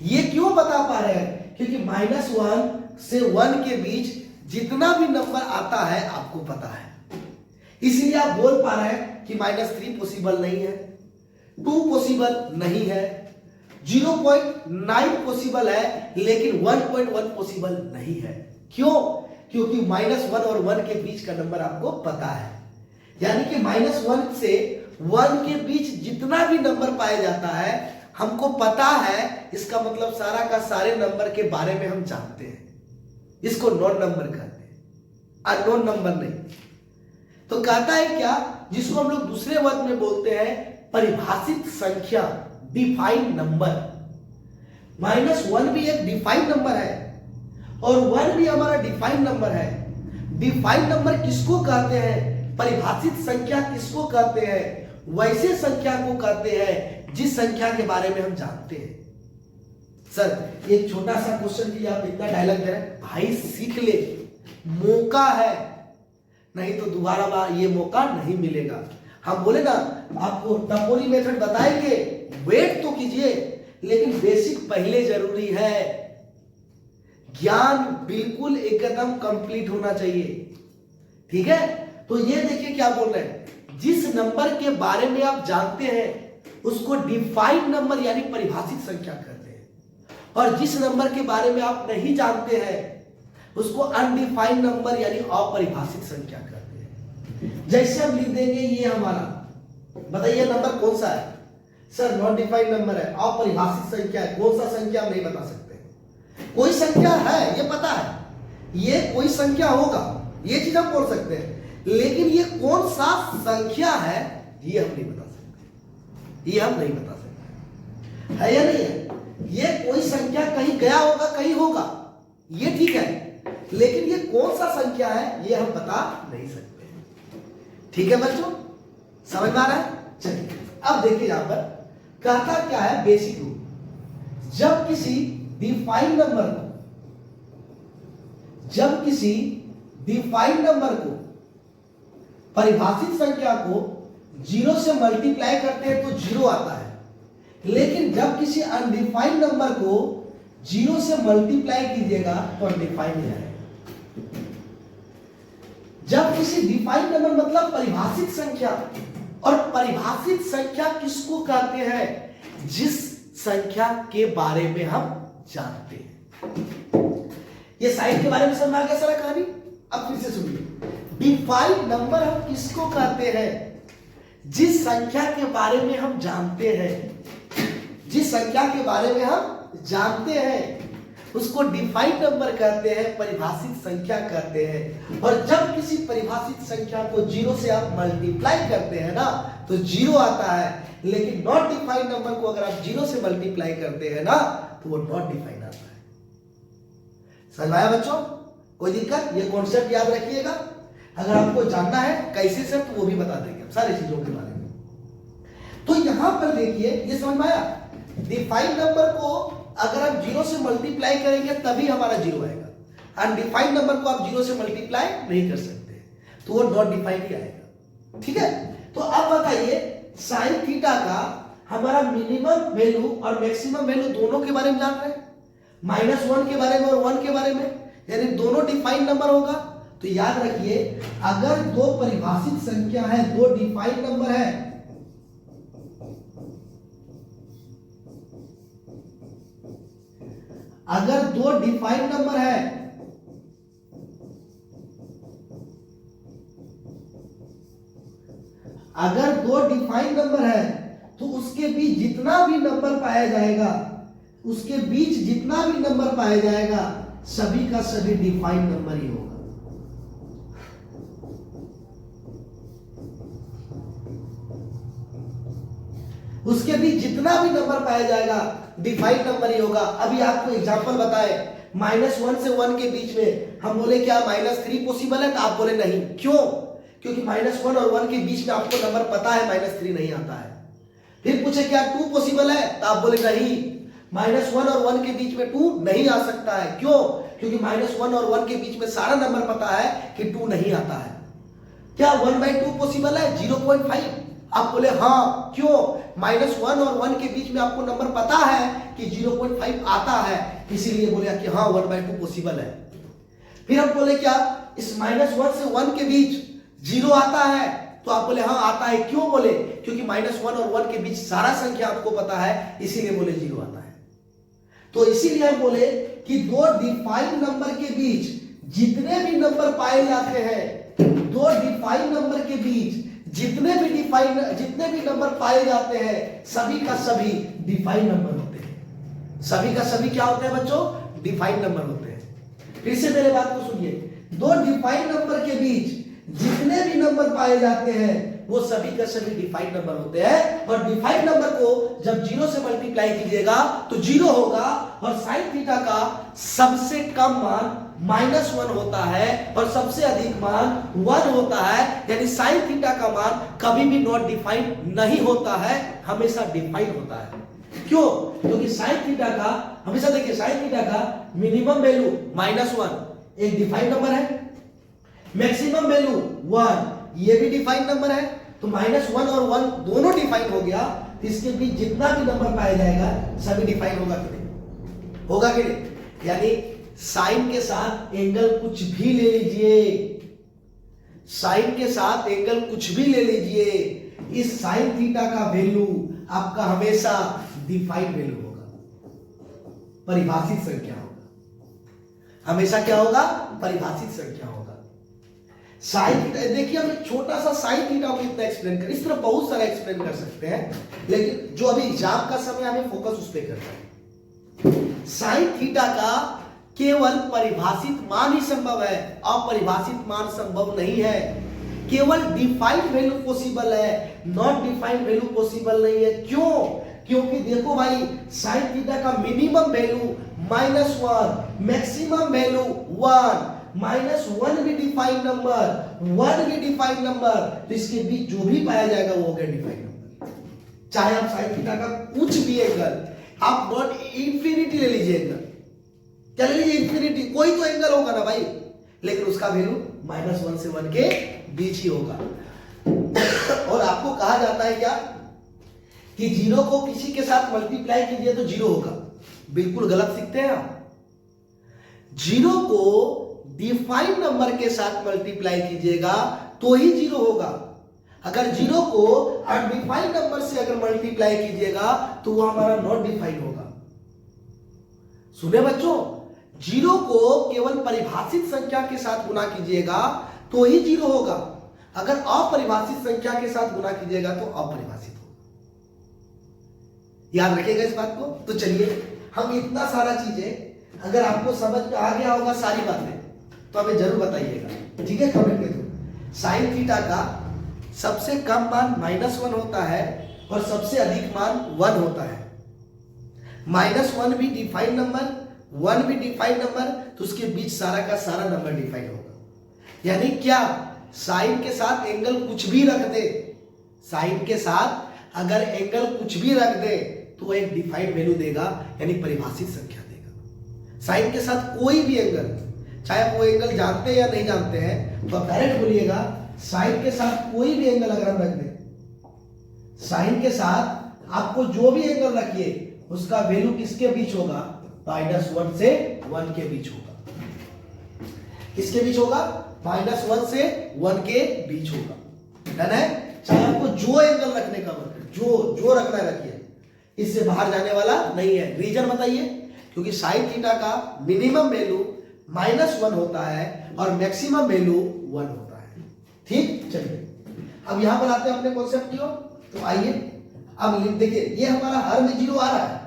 ये क्यों बता पा रहे हैं? क्योंकि -1 से 1 के बीच जितना भी नंबर आता है आपको पता है, इसलिए आप बोल पा रहे हैं कि -3 पॉसिबल नहीं है, 2 पॉसिबल नहीं है, 0.9 पॉसिबल है, लेकिन 1.1 पॉसिबल नहीं है। क्यों? क्योंकि -1 और 1 के बीच का नंबर आपको पता है। यानी कि -1 से 1 के बीच जितना भी नंबर पाया जाता है हमको पता है, इसका मतलब सारा का सारे नंबर के बारे में हम जानते हैं। इसको नॉन नंबर कहते हैं। अननोन नंबर नहीं। तो कहता है क्या, जिसको हम लोग दूसरे वर्ड में बोलते हैं परिभाषित संख्या, डिफाइंड नंबर। -1 भी एक डिफाइंड नंबर है और 1 भी हमारा डिफाइंड नंबर है। डिफाइंड नंबर किसको कहते हैं, परिभाषित संख्या किसको कहते हैं, वैसे संख्या को कहते हैं जिस संख्या के बारे में हम जानते हैं। सर एक छोटा सा क्वेश्चन के लिए आप इतना डायलॉग दे रहे हैं, भाई सीख ले, मौका है, नहीं तो दोबारा बार ये मौका नहीं मिलेगा। हम बोले ना आपको टपोरी मेथड बताएंगे, वेट तो कीजिए, लेकिन बेसिक पहले जरूरी है। ज्ञान बिल्कुल एकदम कंप्लीट होना चाहिए, ठीक है। तो ये देखिए क्या बोल रहे हैं, जिस नंबर के बारे में आप जानते हैं उसको डिफाइंड नंबर यानी परिभाषित संख्या कहते हैं, और जिस नंबर के बारे में आप नहीं जानते हैं उसको अनडिफाइंड नंबर यानी अपरिभाषित संख्या कहते हैं। जैसे हम लिख देंगे ये हमारा, बताइए नंबर कौन सा है, सर नॉट डिफाइंड नंबर है, अपरिभाषित संख्या है। कौन सा संख्या हम नहीं बता सकते, कोई संख्या है ये पता है, ये कोई संख्या होगा, ये चीज हम बोल सकते हैं, लेकिन ये कौन सा संख्या है ये हम नहीं बता सकते, ये हम नहीं बता सकते, है या नहीं है। ये कोई संख्या कहीं गया होगा, कहीं होगा, ये ठीक है, लेकिन ये कौन सा संख्या है ये हम बता नहीं सकते। ठीक है बच्चों, समझ में आ रहा है। चलिए अब देखिए यहां पर कहता क्या है, बेसिक रूल, जब किसी डिफाइंड नंबर को, जब किसी डिफाइंड नंबर को परिभाषित संख्या को 0 से मल्टीप्लाई करते हैं तो 0 आता है, लेकिन जब किसी अनडिफाइंड नंबर को 0 से मल्टीप्लाई कीजिएगा तो अनडिफाइंड हो जाएगा। जब किसी डिफाइंड नंबर मतलब परिभाषित संख्या, और परिभाषित संख्या किसको कहते हैं, जिस संख्या के बारे में हम जानते हैं। ये साइड के बारे में समझ आ गया सारा कहानी। अब फिर से सुनिए, डिफाइंड नंबर हम किसको कहते हैं, जिस संख्या के बारे में हम जानते हैं, जिस संख्या के बारे में हम जानते हैं उसको डिफाइंड नंबर कहते हैं, परिभाषित संख्या कहते हैं। और जब किसी परिभाषित संख्या को 0 से आप मल्टीप्लाई करते हैं ना तो 0 आता है, लेकिन नॉट डिफाइंड नंबर को अगर आप 0 से मल्टीप्लाई करते हैं ना तो वो नॉट डिफाइंड आता है। समझ आया बच्चों, कोई दिक्कत, ये कॉन्सेप्ट याद रखिएगा। अगर आपको जानना है कैसे से तो वो भी बता देंगे हम सारी चीजों के बारे में। तो यहां पर देखिए ये समझ में आया, डिफाइंड नंबर को अगर आप 0 से मल्टीप्लाई करेंगे तभी हमारा 0 आएगा, अनडिफाइंड नंबर को आप 0 से मल्टीप्लाई नहीं कर सकते तो वो नॉट डिफाइंड ही आएगा। ठीक है, तो अब बताइए साइन थीटा का हमारा मिनिमम वैल्यू और मैक्सिमम वैल्यू दोनों के बारे में जान रहे हैं, -1 के बारे में और 1 के बारे में, यानी दोनों डिफाइंड नंबर होगा। तो याद रखिए अगर दो परिभाषित संख्या है, दो डिफाइंड नंबर है, अगर दो डिफाइंड नंबर है, अगर दो डिफाइंड नंबर है तो उसके बीच जितना भी नंबर पाया जाएगा, उसके बीच जितना भी नंबर पाया जाएगा सभी का सभी डिफाइंड नंबर ही होगा। उसके बीच जितना भी नंबर पाया जाएगा डिफाइंड नंबर ही होगा। अभी आपको एग्जांपल बताए, -1 से 1 के बीच में हम बोले क्या -3 पॉसिबल है, तो आप बोले नहीं। क्यों? क्योंकि -1 और 1 के बीच में आपको नंबर पता है -3 नहीं आता है। फिर पूछे क्या 2 पॉसिबल है, तो आप बोले नहीं, -1 और 1 के बीच में 2 नहीं आ सकता है। क्यों? क्योंकि -1 और 1 के बीच में सारा नंबर पता है कि 2 नहीं आता है। क्या 1/2 पॉसिबल है, 0.5? आप बोले हाँ। क्यों? -1 और 1 के बीच में आपको नंबर पता है कि 0.5 आता है, इसीलिए बोले कि हाँ 1/2 पॉसिबल है। फिर हम बोले क्या इस -1 से 1 के बीच 0 आता है, तो आप बोले हाँ आता है। क्यों बोले? क्योंकि -1 और 1 के बीच सारा संख्या आपको पता है, इसीलिए बोले 0 आता है। तो इसीलिए हम बोले कि दो डिफाइंड नंबर के बीच जितने भी नंबर पाए जाते हैं, दो डिफाइंड नंबर के बीच जितने भी नंबर पाए जाते हैं सभी का सभी डिफाइंड नंबर होते हैं। सभी का सभी क्या होते हैं बच्चों? डिफाइंड नंबर होते हैं। फिर से मेरे बात को सुनिए, दो डिफाइंड नंबर के बीच जितने भी नंबर पाए जाते हैं वो सभी का सभी डिफाइंड नंबर होते हैं, और डिफाइंड नंबर को जब जीरो से मल्टीप्लाई कीजिएगा तो जीरो होगा, और साइन थीटा का सबसे कम मान -1 होता है और सबसे अधिक मान 1 होता है। यानी साइन थीटा का मान कभी भी नॉट डिफाइंड नहीं होता है, हमेशा डिफाइंड होता है। क्यों? क्योंकि साइन थीटा का हमेशा, देखिए साइन थीटा का मिनिमम वैल्यू -1 एक डिफाइंड नंबर है, मैक्सिमम वैल्यू 1 ये भी डिफाइंड नंबर है, तो -1 और 1 दोनों डिफाइंड हो गया, तो इसके बीच जितना भी नंबर पाया जाएगा सभी डिफाइंड होगा कि नहीं? होगा कि नहीं? यानी साइन के साथ एंगल कुछ भी ले लीजिए, साइन के साथ एंगल कुछ भी ले लीजिए, इस साइन थीटा का वैल्यू आपका हमेशा डिफाइंड वैल्यू होगा, परिभाषित संख्या होगा, हमेशा क्या होगा? परिभाषित संख्या होगा। साइन थीटा, देखिए हम एक छोटा सा साइन थीटा को इतना एक्सप्लेन कर, इस तरह बहुत सारा एक्सप्लेन कर सकते हैं, लेकिन जो अभी एग्जाम का समय हमें फोकस उस पर करना है। साइन थीटा का केवल परिभाषित मान ही संभव है, अपरिभाषित मान संभव नहीं है। केवल डिफाइंड वैल्यू पॉसिबल है, नॉट डिफाइंड वैल्यू पॉसिबल नहीं है। क्यों? क्योंकि देखो भाई, साइन थीटा का मिनिमम वैल्यू -1, मैक्सिमम वैल्यू 1, -1 भी डिफाइंड नंबर, 1 भी डिफाइंड नंबर, तो इसके बीच जो भी पाया जाएगा वो हो गया डिफाइंड नंबर। चाहे आप साइन थीटा का कुछ भी एंगल, आप नॉट इंफिनिटी ले लीजिए एंगल, क्या ले लीजिए? इंफिनिटी, कोई तो एंगल होगा ना भाई, लेकिन उसका वैल्यू -1 से 1 के बीच ही होगा। और आपको कहा जाता है क्या कि जीरो को किसी के साथ मल्टीप्लाई कीजिए तो जीरो होगा, बिल्कुल गलत सीखते हैं आप। जीरो को डिफाइंड नंबर के साथ मल्टीप्लाई कीजिएगा तो ही जीरो होगा। अगर जीरो को अनडिफाइंड नंबर से अगर मल्टीप्लाई कीजिएगा तो वो हमारा नॉट डिफाइंड होगा। सुने बच्चों, जीरो को केवल परिभाषित संख्या के साथ गुना कीजिएगा तो ही जीरो होगा, अगर अपरिभाषित संख्या के साथ गुना कीजिएगा तो अपरिभाषित होगा। याद रखिएगा इस बात को। तो चलिए, हम इतना सारा चीजें अगर आपको समझ में आ गया होगा सारी बातें, तो हमें जरूर बताइएगा, ठीक है, कमेंट में। तो साइन थीटा का सबसे कम मान -1 होता है और सबसे अधिक मान 1 होता है। -1 भी डिफाइंड नंबर, 1 भी डिफाइंड नंबर, तो उसके बीच सारा का सारा नंबर डिफाइंड होगा। यानी क्या? साइन के साथ एंगल कुछ भी रख दे, साइन के साथ अगर एंगल कुछ भी रख दे तो एक डिफाइंड वैल्यू देगा, यानी परिभाषित संख्या देगा। साइन के साथ कोई भी एंगल, चाहे आप वो एंगल जानते हैं या नहीं जानते हैं, तो आप डायरेक्ट बोलिएगा साइन के साथ कोई भी एंगल अगर हम रख दें, साइन के साथ आपको जो भी एंगल रखिए उसका वैल्यू किसके बीच होगा? -1 से 1 के बीच होगा। किसके बीच होगा? -1 से 1 के बीच होगा। डन है? चाहे आपको जो एंगल रखने का मन, जो रखना है रखिए, इससे बाहर जाने वाला नहीं है। रीजन बताइए? क्योंकि साइन थीटा का मिनिमम वैल्यू -1 होता है और मैक्सिमम वैल्यू 1 होता है। ठीक, चलिए अब यहां पर आते हैं अपने कॉन्सेप्ट की ओर। तो आइए, अब देखिए, ये हमारा हर में जीरो आ रहा है,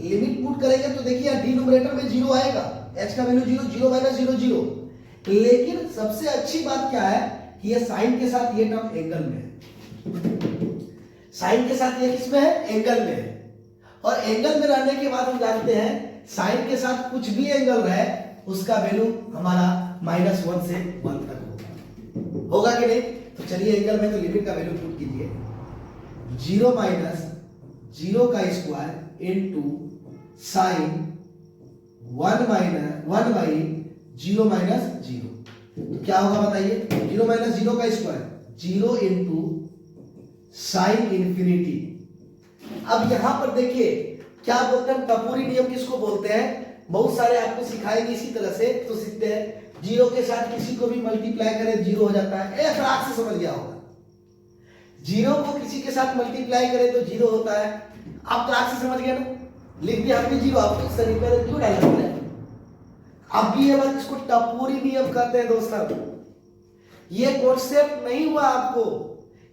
लिमिट पुट करेंगे तो देखिए डिनोमिनेटर में जीरो आएगा, h का वैल्यू 0, 0 - 0 0। लेकिन सबसे अच्छी बात क्या है कि ये साइन के साथ ये टर्म एंगल में है, साइन के साथ ये किस में है? एंगल में है। और एंगल में रहने के बाद हम जानते हैं साइन के साथ कुछ भी एंगल रहे उसका वैल्यू हमारा -1 से 1 तक होगा कि नहीं? तो चलिए एंगल में तो लिमिट का वैल्यू पुट कीजिए, 0 - 0 का स्क्वायर इनटू साइन 1 / 0 - 0। तो क्या होगा बताइए? 0 - 0 का स्क्वायर 0 इनटू साइन इन्फिनिटी। अब यहां पर देखिए क्या बोलते हैं, टपोरी नियम किसको बोलते हैं? बहुत सारे आपको सिखाएंगे इसी तरह से, तो सीखते हैं। 0 के साथ किसी को भी मल्टीप्लाई करें 0 हो जाता है, एक रात से समझ गया होगा। 0 को किसी के साथ मल्टीप्लाई करें तो 0 होता है, आप तो रात से समझ गए ना, लिख दिया हमने 0, आपको शरीर पर क्यों डाला हमने? अब भी ये बात, इसको टपोरी नियम कहते हैं दोस्तों। ये कॉन्सेप्ट नहीं हुआ आपको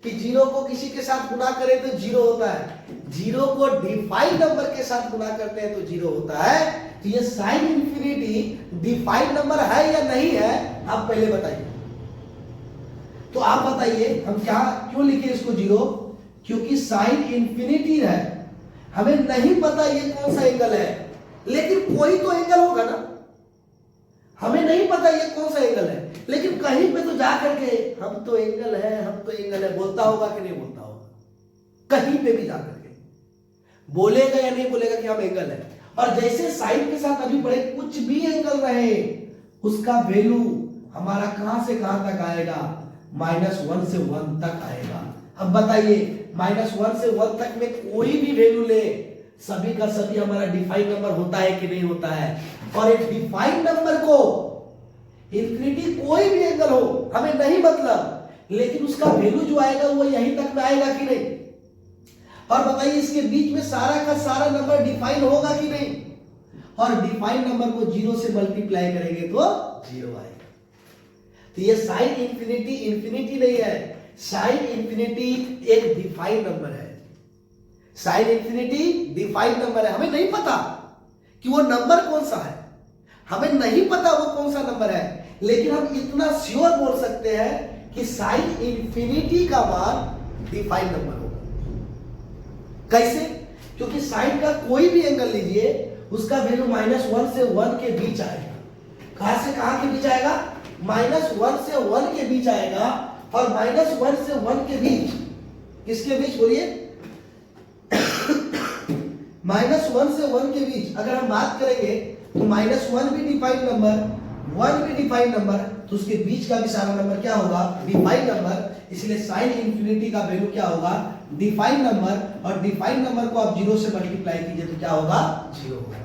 कि जीरो को किसी के साथ गुना करें तो जीरो होता है, जीरो को डिफाइंड नंबर के साथ गुना करते हैं तो जीरो होता है। तो ये साइन इंफिनिटी डिफाइंड नंबर है या नहीं है, आप पहले बताइए। तो आप बताइए हम क्या क्यों लिखे इसको जीरो, क्योंकि साइन इंफिनिटी है, हमें नहीं पता ये कौन सा एंगल है, लेकिन कोई तो एंगल होगा ना, हमें नहीं पता ये कौन सा एंगल है, लेकिन कहीं पे तो जा करके हम तो एंगल है, हम तो एंगल है बोलता होगा कि नहीं बोलता होगा, कहीं पे भी जा करके बोलेगा या नहीं बोलेगा कि हम एंगल है। और जैसे साइन के साथ अभी पढ़े, कुछ भी एंगल रहे उसका वैल्यू हमारा कहां से कहां तक आएगा, -1 से 1 तक आएगा। अब बताइए -1 से 1 तक में कोई भी वैल्यू ले, सभी का सभी हमारा डिफाइंड नंबर होता है कि नहीं होता है। और एक डिफाइंड नंबर को इंफिनिटी कोई भी एंगल हो हमें नहीं मतलब, लेकिन उसका वैल्यू जो आएगा वो यहीं तक में आएगा कि नहीं। और बताइए इसके बीच में सारा का सारा नंबर डिफाइन होगा कि नहीं, और डिफाइंड नंबर को जीरो से मल्टीप्लाई करेंगे तो जीरो आएगा। तो ये साइन इंफिनिटी इंफिनिटी नहीं है, साइन इंफिनिटी एक डिफाइंड नंबर है, साइन इंफिनिटी डिफाइंड नंबर है। हमें नहीं पता कि वो नंबर कौन सा है, हमें नहीं पता वो कौन सा नंबर है, लेकिन हम इतना श्योर बोल सकते हैं कि साइन इंफिनिटी का मान डिफाइंड नंबर होगा। कैसे? क्योंकि साइन का कोई भी एंगल लीजिए, उसका वैल्यू -1 से 1 के बीच आएगा। कहां से कहां के बीच आएगा? -1 से 1 के बीच आएगा। और -1 से 1 के बीच, किसके बीच बोलिए? -1 से 1 के बीच अगर हम बात करेंगे तो -1 भी डिफाइंड नंबर, 1 भी डिफाइंड नंबर, तो उसके बीच का भी सारा नंबर क्या होगा? Defined number. इसलिए साइन इंफिनिटी का वैल्यू क्या होगा? Defined number. और डिफाइंड नंबर को आप जीरो से मल्टीप्लाई कीजिए तो क्या होगा? जीरो होगा।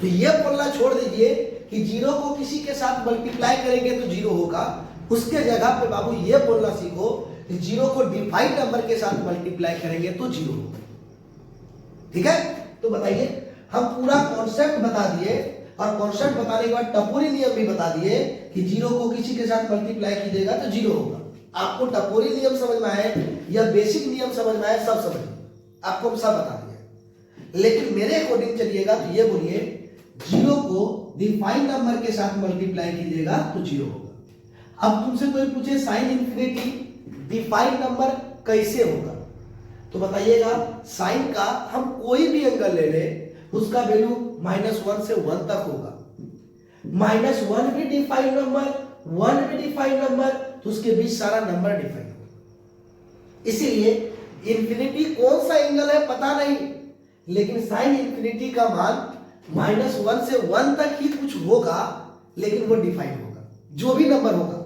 तो ये बोलना छोड़ दीजिए कि जीरो को किसी के साथ मल्टीप्लाई करेंगे तो जीरो होगा, उसके जगह पे बाबू ये बोलना सीखो कि जीरो को डिफाइंड नंबर के साथ मल्टीप्लाई करेंगे तो जीरो होगा। ठीक है? तो बताइए, हम पूरा कॉन्सेप्ट बता दिए, और कॉन्सेप्ट बताने के बाद टपोरी नियम भी बता दिए कि जीरो को किसी के साथ मल्टीप्लाई कीजिएगा तो जीरो होगा। आपको टपोरी नियम समझ में आए या बेसिक नियम समझ में आए, सब समझ आपको सब बता दिया। लेकिन मेरे अकॉर्डिंग चलिएगा तो ये बोलिए, जीरो को डिफाइंड नंबर के साथ मल्टीप्लाई कीजिएगा तो जीरो होगा। अब तुमसे कोई पूछे साइन इंफिनिटी डिफाइंड नंबर कैसे होगा, तो बताइएगा साइन का हम कोई भी एंगल ले ले, उसका वैल्यू -1 से 1 तक होगा। -1 भी डिफाइंड नंबर, 1 भी डिफाइंड नंबर, तो उसके बीच सारा नंबर डिफाइंड होगा। इसीलिए इंफिनिटी कौन सा एंगल है पता नहीं, लेकिन साइन इंफिनिटी का मान -1 से 1 तक ही कुछ होगा, लेकिन वो डिफाइंड होगा। जो भी नंबर होगा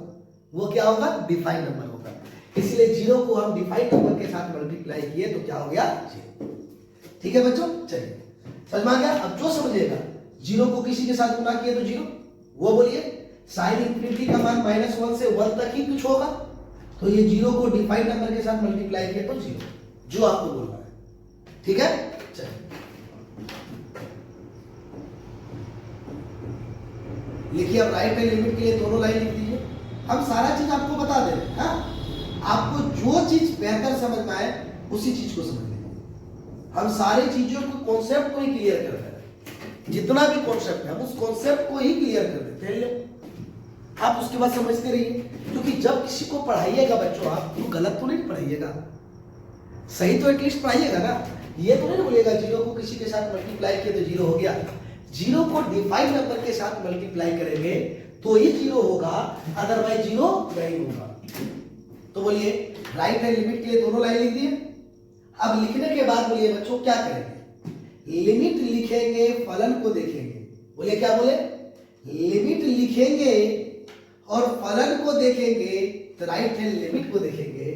वो क्या होगा? डिफाइंड नंबर होगा। इसलिए जीरो को हम डिफाइंड नंबर के साथ मल्टीप्लाई किए तो क्या हो गया? जीरो। ठीक है बच्चों, चलिए समझ में आ गया। अब जो समझिएगा, जीरो को किसी के साथ गुना किए तो जीरो, वो बोलिए साइन इंफिनिटी का मान -1 से 1 तक ही कुछ होगा, तो ये जीरो को डिफाइंड नंबर के साथ मल्टीप्लाई किया तो जीरो, जो आपको बोलना है। ठीक है, चलिए लिखिए। अब राइट हैंड लिमिट के लिए दोनों लाइन लिख दीजिए। हम सारा चीज आपको बता दे रहे हैं। हाँ? आपको जो चीज बेहतर समझ में आए उसी चीज को समझ लेंगे। हम सारी चीजों को, कॉन्सेप्ट को ही क्लियर कर रहे हैं। जितना भी कॉन्सेप्ट है हम उस कॉन्सेप्ट को ही क्लियर कर देते हैं। आप उसके बाद समझते रहिए, क्योंकि जब किसी को पढ़ाइएगा बच्चों, आप तो गलत तो नहीं पढ़ाइएगा, सही तो एटलीस्ट पढ़ाइएगा ना। ये तो नहीं बोलिएगा जीरो को किसी के साथ मल्टीप्लाई किया तो जीरो हो गया। जीरो को डिफाइंड नंबर के साथ मल्टीप्लाई करेंगे तो ही जीरो होगा, अदरवाइज जीरो नहीं होगा। तो बोलिए राइट हैंड लिमिट के लिए दोनों लाइन लिख दिए। अब लिखने के बाद बोलिए बच्चों क्या करेंगे? लिमिट लिखेंगे, फलन को देखेंगे। बोले क्या बोले? लिमिट लिखेंगे और फलन को देखेंगे, तो राइट हैंड लिमिट को देखेंगे।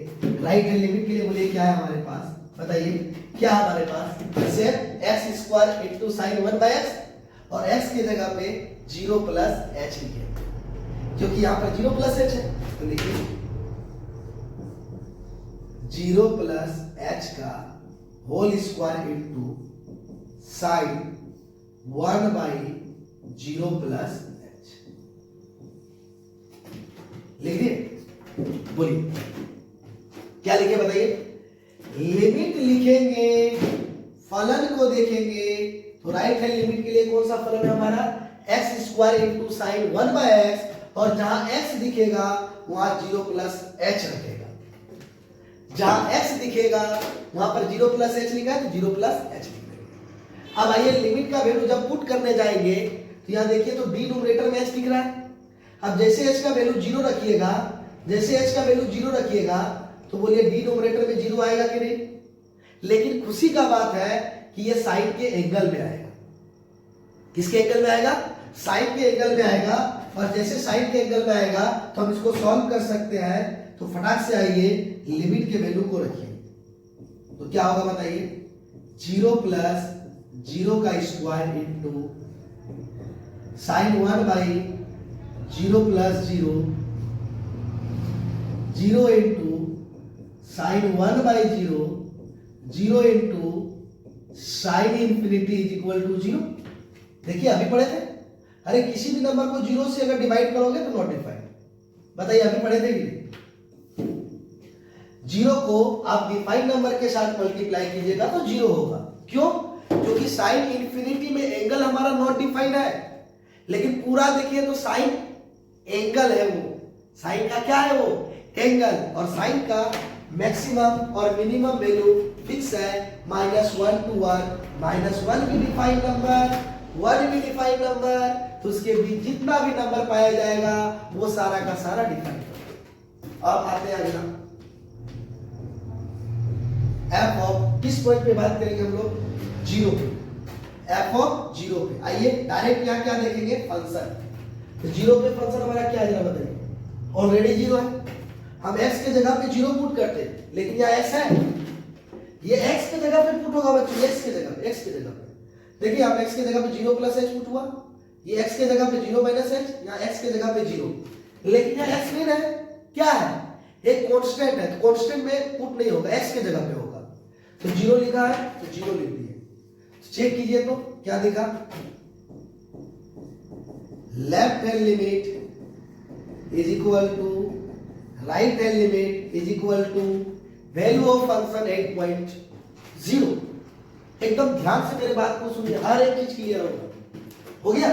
राइट हैंड लिमिट के लिए बोलिए क्या है हमारे पास? बताइए क्या है हमारे पास? जैसे x² इंटू साइन 1/x, और x की जगह पे 0 प्लस h लिखिए, क्योंकि यहाँ पर 0 प्लस h है, तो लिखिए 0 प्लस h का whole square into sine 1/0 plus h। लिख दिए? बोलिए क्या लिखे बताइए? लिमिट लिखेंगे, फलन को देखेंगे तो राइट हैंड लिमिट के लिए कौन सा फलन है हमारा? X square into sign 1/x, और जहां x दिखेगा वहां 0 प्लस h रखेगा। जहां x दिखेगा वहां पर 0 प्लस h लिखा है तो 0 प्लस h लिखेंगे। अब आइए लिमिट का वैल्यू जब पुट करने जाएंगे तो यहां देखिए तो डिनोमिनेटर में h दिख रहा है। अब जैसे h का वैल्यू 0 रखिएगा, जैसे h का वैल्यू 0 रखिएगा तो बोलिए डिनोमिनेटर में 0 आएगा कि नहीं? लेकिन खुशी का बात है कि ये साइन के एंगल में आएगा। किसके एंगल में आएगा? साइन के एंगल में आएगा। और जैसे साइन के एंगल में आएगा तो हम इसको सॉल्व कर सकते हैं। तो फटाक से आइए लिमिट के वैल्यू को रखिए, तो क्या होगा बताइए? 0 प्लस 0 का square into sine 1/0 plus 0, 0 into sine 1/0, 0 into sine infinity is equal to 0। देखिए अभी पढ़े थे, अरे किसी भी नंबर को 0 से अगर डिवाइड करोगे तो नॉट डिफाइंड। बताइए अभी पढ़े थे कि 0 को आप डिफाइंड नंबर के साथ मल्टीप्लाई कीजिएगा तो 0 होगा। क्यों? क्योंकि साइन इंफिनिटी में एंगल हमारा नॉट डिफाइंड है, लेकिन पूरा देखिए तो साइन एंगल है, वो साइन का क्या है? वो एंगल। और साइन का मैक्सिमम और मिनिमम वैल्यू फिक्स है -1 to 1, -1 भी डिफाइंड नंबर, 1 भी डिफाइंड नंबर, तो उसके बीच जितना भी नंबर पाया जाएगा वो सारा का सारा डिफाइंड नंबर। अब आते हैं अगला एफ ऑफ, किस पॉइंट पे बात करेंगे हम लोग? 0 पे, एफ ऑफ 0 पे। आइए डायरेक्ट यहाँ क्या देखेंगे? फंक्शन। तो 0 पे फंक्शन हमारा क्या है जरा बताइए? ऑलरेडी 0 है, हम x के जगह पे 0 पुट करते हैं, लेकिन यहाँ x है, ये x के जगह पे पुट होगा बच्चों, x के जगह पे, x के जगह पे। देखिए आप x के जगह पे 0 प्लस h पुट हुआ, ये x के जगह पे 0 माइनस h, यहाँ x के जगह पे 0, लेकिन यहाँ x नहीं है, क्या है? एक कांस्टेंट है, तो कांस्टेंट में पुट नहीं होगा, x के जगह पे होगा। तो 0 लिखा है तो 0 लिख दिए। चेक कीजिए तो क्या दिखा? Left hand limit is equal to right hand limit is equal to value of function 8.0। एकदम ध्यान से मेरी बात को सुनिए, हर एक चीज क्लियर होगा। हो गया?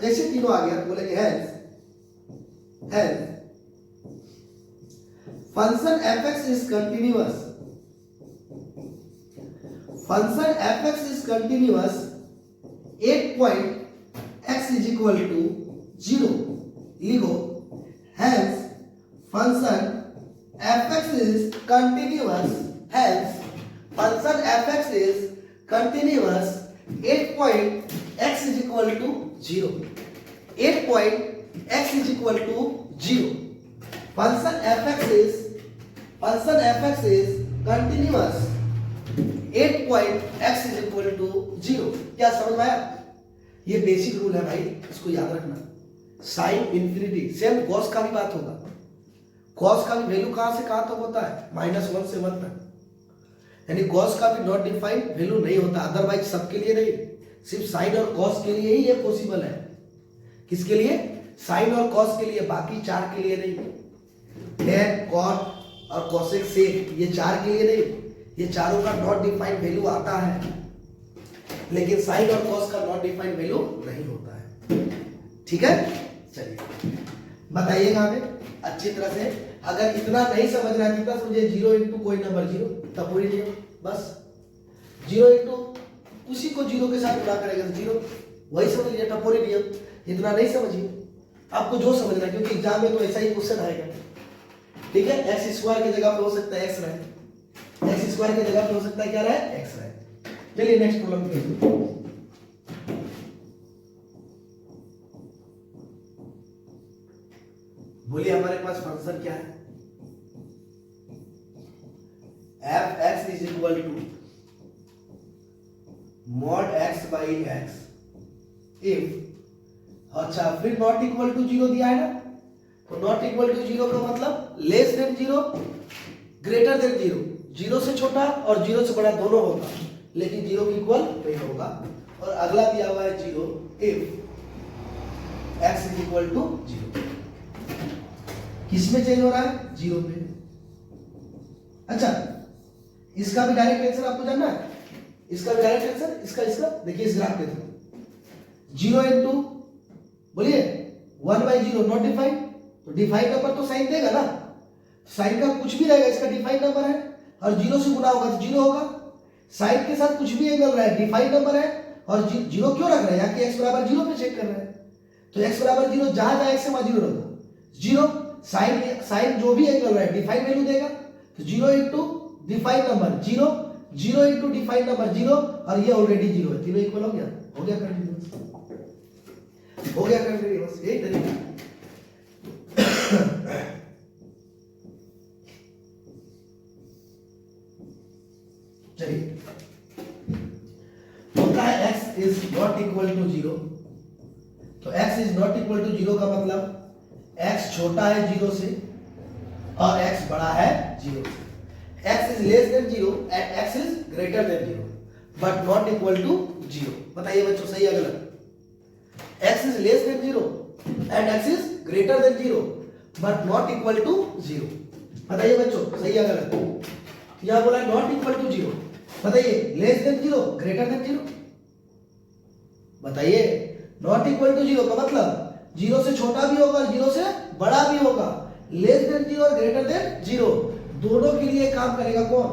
जैसे तीनों आ गया बोलेंगे हेल्स function fx is continuous, function fx is continuous 8.x is equal to 0। लिखो hence function fx is continuous, hence function fx is continuous 8.x is equal to 0, 8.x is equal to 0। function fx is continuous 8.x is equal to 0। क्या समझ में आया? ये basic rule है भाई, इसको याद रखना। साइन इंफिनिटी सेम कॉस का भी बात होगा, कॉस का भी वैल्यू कहां से कहां तक होता है? -1 से 1 तक, यानी कॉस का भी नॉट डिफाइंड वैल्यू नहीं होता। अदरवाइज सबके लिए नहीं, सिर्फ साइन और कॉस के लिए ही ये पॉसिबल है। किसके लिए? साइन और कॉस के लिए, बाकी 4 के लिए नहीं। tan, cot और cosec sec ये 4 के लिए नहीं, ये चारों का नॉट डिफाइंड वैल्यू आता है, लेकिन साइन और कॉस का नॉट डिफाइंड वैल्यू नहीं होता है। ठीक है, चलिए बताइएगा हमें अच्छी तरह से। अगर इतना नहीं समझ रहा है, समझे 0 इंटू कोई नंबर 0 तब पूरी नहीं, बस 0 इंटू उसी को 0 के साथ गुणा करेगा तो 0, वही समझ लीजिए, टपोरी नियम। इतना नहीं समझिए, आपको जो समझना है, क्योंकि एग्जाम में तो ऐसा ही क्वेश्चन आएगा। ठीक है, एक्स स्क्वायर की जगह पे हो सकता है एक्स रहे, एक्स स्क्वायर की जगह पे हो सकता है क्या रहे? एक्स रहे। चलिए नेक्स्ट प्रॉब्लम देखिए। बोलिए हमारे पास फंक्शन क्या है? F x is equal to mod x by x if, अच्छा फिर नॉट इक्वल टू 0 दिया है ना, तो नॉट इक्वल टू 0 का मतलब लेस देन 0, ग्रेटर देन 0, 0 से छोटा और 0 से बड़ा दोनों होगा, लेकिन 0 के इक्वल नहीं होगा। और अगला दिया हुआ है 0 if x is equal to 0। किस में चेंज हो रहा है? 0 पे। अच्छा, इसका भी डायरेक्ट आंसर आपको जानना है, इसका भी डायरेक्ट आंसर, इसका देखिए इस ग्राफ के थ्रू 0 इंटू बोलिए 1/0 नॉट डिफाइंड, तो डिफाइंड नंबर तो साइन देगा ना, साइन का कुछ भी रहेगा, इसका डिफाइंड नंबर है और 0 से गुना होगा तो 0 होगा, साइन के साथ कुछ भी एंगल रहा है डिफाइंड नंबर है और 0 क्यों रख रहे हैं, यहाँ कि x बराबर 0 पे चेक कर रहे हैं, तो x बराबर 0 जहां जहां x है वहां 0 रखो, 0 साइन जो भी एंगल रहा है डिफाइंड वैल्यू देगा, तो 0 into defined number 0, 0 into defined number 0 और ये ऑलरेडी 0 है, तीनों इक्वल हो गया कंटिन्यूअस, हो गया कंटिन्यूअस, यही तरीका। चलिए, होता है x is not equal to 0, तो x is not equal to 0 का मतलब x छोटा है 0 से और x बड़ा है 0 से, x is less than 0 and x is greater than 0 but not equal to 0। बताइए बच्चों सही है गलत? x is less than 0 and x is greater than 0 but not equal to 0। बताइए बच्चों सही है गलत? यहां बोला not equal to 0, बताइए less than 0 greater than 0, बताइए not equal to 0 का मतलब 0 से छोटा भी होगा 0 से बड़ा भी होगा, less than 0 और greater than 0 दोनों के लिए काम करेगा कौन,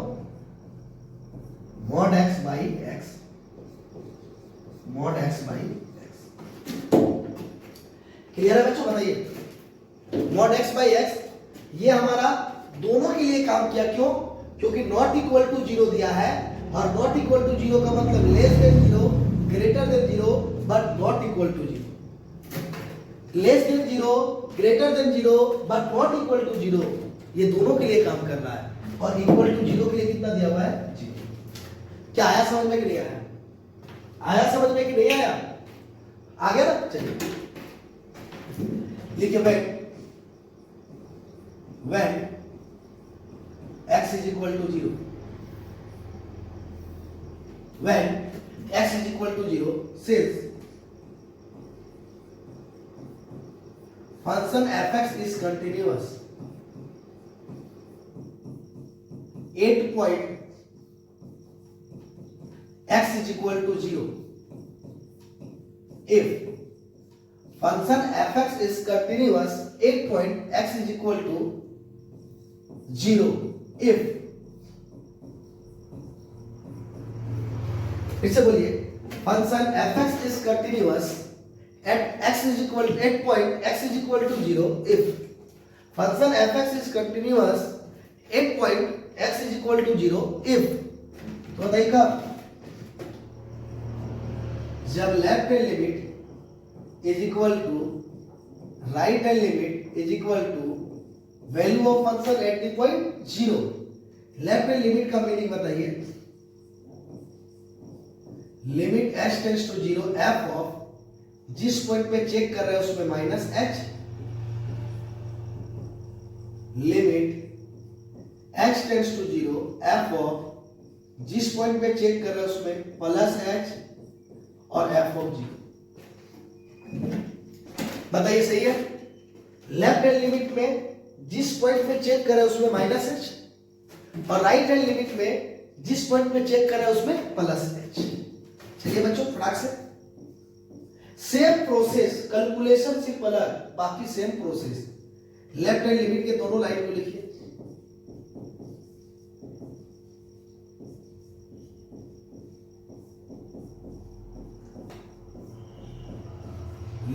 mod x by x, mod x by x। Clear है बच्चों? बताइए mod x by x ये हमारा दोनों के लिए काम किया, क्यों? क्योंकि नॉट इक्वल टू 0 दिया है और नॉट इक्वल टू 0 का मतलब less than 0 greater than 0 but not equal to 0, less than 0 greater than 0 but not equal to 0, ये दोनों के लिए काम कर रहा है और इक्वल टू 0 के लिए कितना दिया हुआ है 0। क्या आया समझ में कि नहीं आया? आया समझ में कि नहीं आया? आ गया ना? चलिए लिखिए भाई, when x is equal to 0, when x is equal to 0 since function fx is continuous 8 point x is equal to 0, if function fx is continuous 8 point x is equal to 0, if फिर से बोलिए, function fx is continuous at x is equal to 8 point x is equal to 0 if function fx is continuous 8 point x is equal to 0 if, तो बताइए कब? जब left hand limit is equal to right hand limit is equal to value of function at the point 0। Left hand limit का meaning बताइए, limit h tends to 0 f of जिस point पे check कर रहे हैं उसमें minus h, limit h tends to 0 f of जिस point पे चेक कर रहे हैं उसमें प्लस h और f ऑफ 0। बताइए सही है? लेफ्ट हैंड लिमिट में जिस पॉइंट पे चेक कर रहे हैं उसमें माइनस h और राइट हैंड लिमिट में जिस पॉइंट पे चेक कर रहे हैं उसमें प्लस h। चलिए बच्चों फटाक से, सेम प्रोसेस, कैलकुलेशन सिर्फ अलग, बाकी same process. Left hand limit के दोनों लाइन को लिखिए,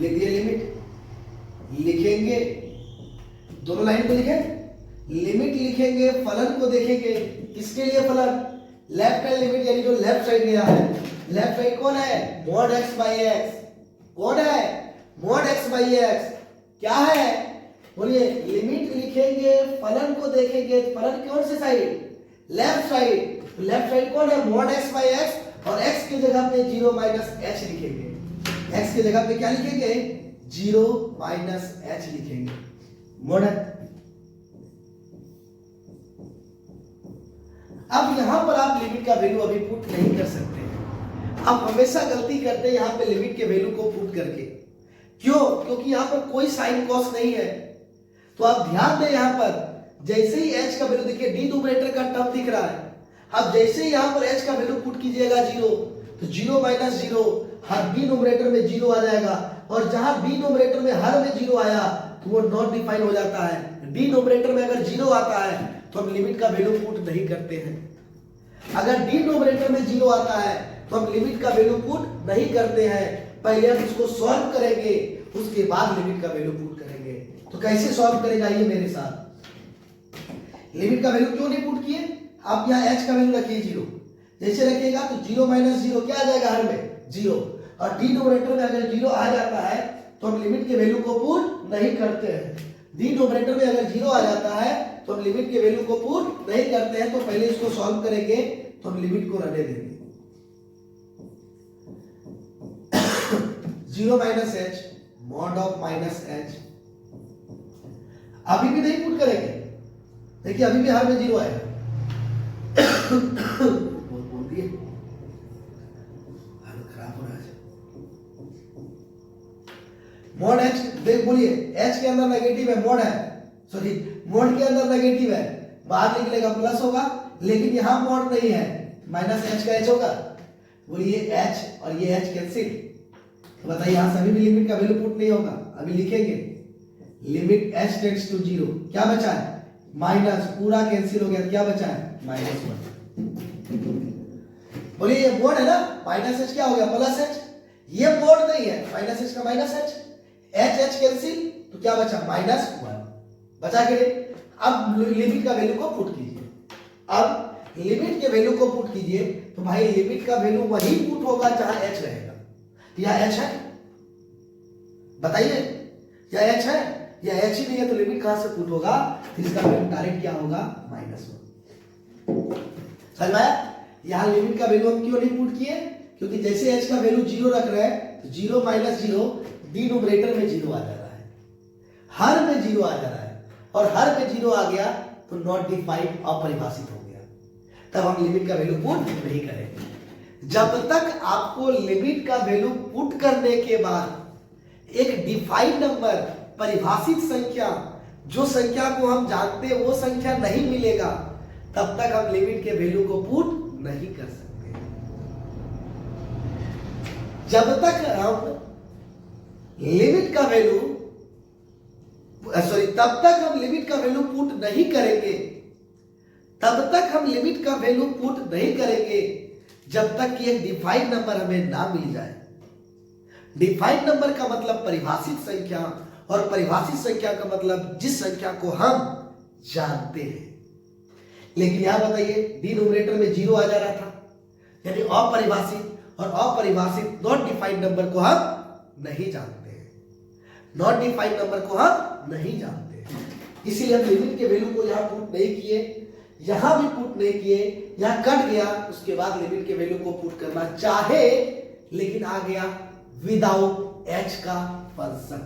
लिख दिए लिमिट, लिखेंगे दोनों लाइन को लिखे, लिमिट लिखेंगे, फलन को देखेंगे, किसके लिए फलन? लेफ्ट हैंड लिमिट यानी जो लेफ्ट साइड गया है, लेफ्ट साइड कौन है? mod x by x, कौन है? mod x by x, क्या है? बोलिए, लिमिट लिखेंगे, फलन को देखेंगे, फलन कौन से side? Left side, left side कौन है? mod x by x और x की जगह पे 0 माइनस h लिखेंगे, x की जगह पे क्या लिखेंगे? 0 माइनस h लिखेंगे, mod। अब यहां पर आप लिमिट का वैल्यू अभी पुट नहीं कर सकते, आप हमेशा गलती करते हैं यहां पे लिमिट के वैल्यू को पुट करके, क्यों? क्योंकि यहां पर कोई साइन कॉस नहीं है, तो आप ध्यान दें यहां पर जैसे ही h का वैल्यू देखिए डिनोमिनेटर का टर्म दिख रहा है, अब जैसे ही यहाँ पर h का वैल्यू पुट कीजिएगा 0, तो 0 माइनस 0 हर डिनोमिनेटर में 0 आ जाएगा, और जहां डिनोमिनेटर में हर में 0 आया तो वो नॉट डिफाइन हो जाता है। डिनोमिनेटर में अगर 0 आता है तो हम लिमिट का वैल्यू पुट नहीं करते हैं। अगर डिनोमिनेटर में 0 आता है तो हम लिमिट का वैल्यू पुट नहीं करते हैं। पहले हम इसको सॉल्व करेंगे, उसके बाद लिमिट का वैल्यू पुट करेंगे। तो कैसे सॉल्व करेगा ये मेरे साथ। लिमिट का वैल्यू क्यों नहीं पुट किए, आप यहाँ h का वैल्यू रखिए 0, जैसे रखिएगा तो 0 माइनस 0 क्या आ जाएगा हर में 0, और डिनोमिनेटर में अगर 0 आ जाता है तो हम लिमिट के वैल्यू को पुट नहीं करते हैं। डिनोमिनेटर में अगर 0 आ जाता है तो हम लिमिट के वैल्यू को पुट नहीं करते हैं। तो पहले इसको सॉल्व करेंगे तो हम लिमिट को रहने देंगे। 0 minus h mod of minus h, अभी भी नहीं पुट करेंगे, देखिए अभी भी हर में 0 आएगा। बोल दिए हालत खराब हो रहा है। मॉड h देख बोलिए, h के अंदर नेगेटिव है, मॉड है, सॉरी मॉड के अंदर नेगेटिव है, बाहर निकलेगा प्लस होगा, लेकिन यहां मॉड नहीं है, माइनस h का h होगा। बोलिए h और ये h कैंसिल, तो बताइए यहां से अभी भी लिमिट का वैल्यू पुट नहीं होगा। अभी लिखेंगे लिमिट h टेंड्स टू 0, क्या बचा है माइनस, पूरा कैंसिल हो गया, क्या बचा है -1। बोलिए ये मोड है ना, माइनस h क्या हो गया प्लस h, ये मोड नहीं है, माइनस h का माइनस h कैंसिल, तो क्या बचा -1 बचा के। अब लिमिट का वैल्यू को पुट कीजिए, अब लिमिट के वैल्यू को पुट कीजिए, तो भाई लिमिट का वैल्यू वही पुट होगा जहां h रहेगा। या h है बताइए, या h है, या h ही नहीं है तो लिमिट कहां से पुट होगा, इसका वैल्यू डायरेक्ट क्या होगा -1। समझ में आया। यहां लिमिट का वैल्यू हम क्यों नहीं पुट किए, क्योंकि जैसे h का वैल्यू 0 रख रहे हैं तो 0 माइनस 0 डिनोमिनेटर में 0 आ जा रहा है, हर में 0 आ जा रहा है, और हर में 0 आ गया तो नॉट डिफाइंड, अपरिभाषित हो गया, तब हम लिमिट का वैल्यू पुट नहीं करेंगे। जब तक आपको लिमिट का वैल्यू पुट करने के बाद एक डिफाइंड नंबर, परिभाषित संख्या, जो संख्या को हम जानते हैं वो संख्या नहीं मिलेगा, तब तक हम लिमिट के वैल्यू को पुट नहीं कर सकते। जब तक हम लिमिट का वैल्यू तब तक हम लिमिट का वैल्यू पुट नहीं करेंगे, तब तक हम लिमिट का वैल्यू पुट नहीं करेंगे जब तक कि एक डिफाइंड नंबर हमें ना मिल जाए। डिफाइंड नंबर का मतलब परिभाषित संख्या, और परिभाषित संख्या का मतलब जिस संख्या को हम जानते हैं। लेकिन यहां बताइए डिनोमिनेटर में 0 आ जा रहा था, यानी अपरिभाषित, और अपरिभाषित नॉट डिफाइंड नंबर को हम नहीं जानते हैं, नॉट डिफाइंड नंबर को हम नहीं जानते हैं। इसीलिए हम लिमिट के वैल्यू को यहां पुट नहीं किए, यहां भी पुट नहीं किए, यहां कट गया, उसके बाद लिमिट के वैल्यू को पुट करना चाहे, लेकिन आ गया विदाउट h का फंक्शन,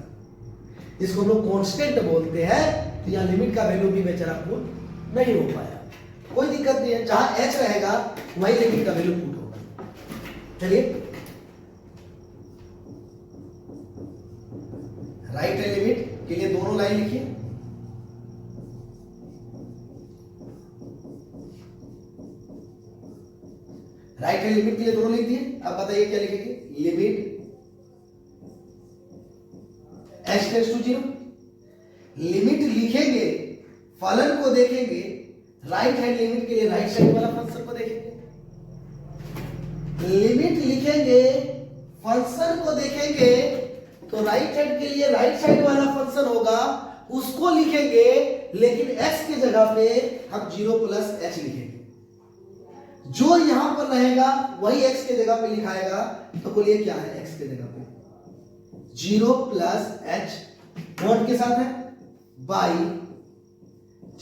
जिसको हम लोग कांस्टेंट बोलते हैं, तो यहां लिमिट का वैल्यू भी बेचारा पुट नहीं हो पाया। कोई दिक्कत नहीं है, जहां h रहेगा वही लिमिट का वैल्यू पुट होगा। चलिए राइट हैंड लिमिट के लिए दोनों लाइन लिखिए। राइट हैंड लिमिट के लिए दोनों लिख दिए। अब बताइए क्या लिखेंगे, limit h tends to 0। Limit लिखेंगे, फलन को देखेंगे, राइट हैंड लिमिट के लिए राइट साइड वाला फंक्शन को देखेंगे। लिमिट लिखेंगे, फंक्शन को देखेंगे, तो राइट हैंड के लिए राइट साइड वाला फंक्शन होगा, उसको लिखेंगे, लेकिन x की जगह पे हम 0 प्लस h लिखेंगे। जो यहां पर रहेगा वही x के जगह पे लिखाएगा, तो बोलिए क्या है x के जगह पे 0 प्लस h नोट के साथ है बाई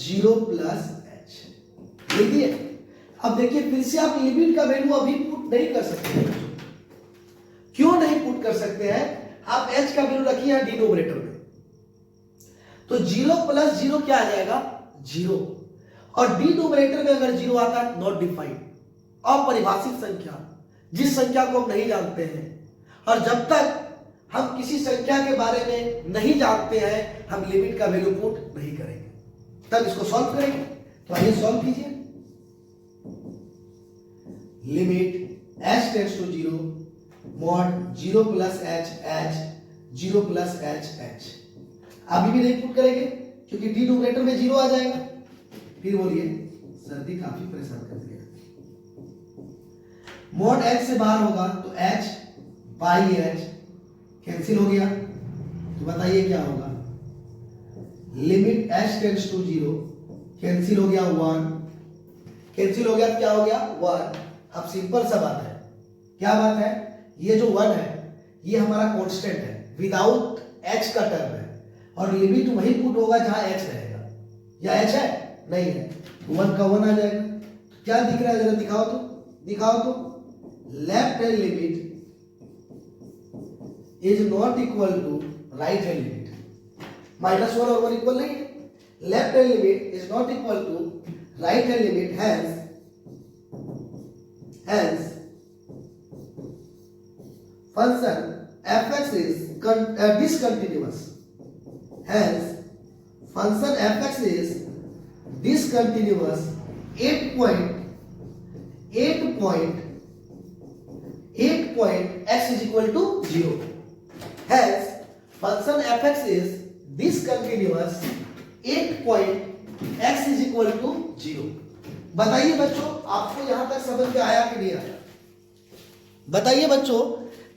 0 प्लस h लिख दिए। अब देखिए फिर से आप लिमिट का वैल्यू अभी पुट नहीं कर सकते। क्यों नहीं पुट कर सकते हैं, आप h का वैल्यू रखिए डिनोमिनेटर में, तो 0 प्लस 0 क्या आ जाएगा 0, और डिनोमिनेटर में अगर 0 आता है नॉट डिफाइंड, अपरिभाषित संख्या, जिस संख्या को हम नहीं जानते हैं। और जब तक हम किसी संख्या के बारे में नहीं जानते हैं, हम लिमिट का वैल्यू पुट नहीं करेंगे। तब इसको सॉल्व करेंगे। तो आइए सॉल्व कीजिए। Limit h tends to 0 mod 0 plus h h 0 plus h h। अभी भी नहीं पुट करेंगे क्योंकि डिनोमिनेटर में 0 आ जाएगा। फिर बोलिए सर्दी काफी परेशान कर दिया। मॉड h से बाहर होगा तो h बाई h कैंसिल हो गया। तो बताइए क्या होगा। Limit h tends to 0 cancel हो गया 1, कैंसिल हो गया क्या हो गया 1। अब सिंपल सा बात है, क्या बात है, ये जो 1 है ये हमारा कांस्टेंट है, विदाउट h का टर्म है, और लिमिट वही पुट होगा जहां h रहेगा। या h है नहीं है, 1 का 1 आ जाएगा। तो क्या दिख रहा है जरा दिखाओ तो, दिखाओ तो। Left hand limit is not equal to right hand limit. -1 और 1 इक्वल नहीं है। Left hand limit is not equal to right hand limit, hence function fx is discontinuous. Hence function fx is discontinuous 8 x is equal to 0. Hence function fx is discontinuous 8 x is equal to 0. बताइए बच्चों आपको यहां तक समझ में आया कि नहीं आया? बताइए बच्चों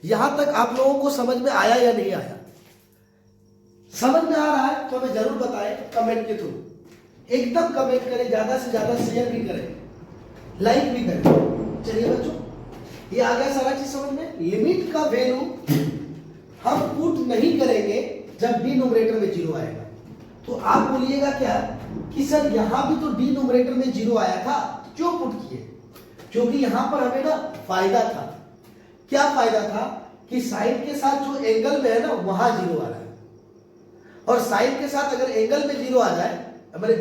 यहां तक आप लोगों को समझ में आया या नहीं आया? समझ में आ रहा है तो हमें जरूर बताएं कमेंट के थ्रू। एकदम कमेंट करें, ज्यादा से ज्यादा शेयर भी करें, लाइक भी करें। चलिए बच्चों ये आ गया सारा चीज समझ में। लिमिट का वैल्यू हम पुट नहीं करेंगे जब डिनोमिनेटर में 0 आएगा। तो आप बोलिएगा क्या कि सर यहां भी तो डिनोमिनेटर में 0 आया था, क्यों पुट किए? क्योंकि यहां पर हमें ना फायदा था। क्या फायदा था कि साइन के साथ जो एंगल में है ना वहां 0 आ रहा है, और साइन के साथ अगर एंगल में 0 आ जाए, हमारे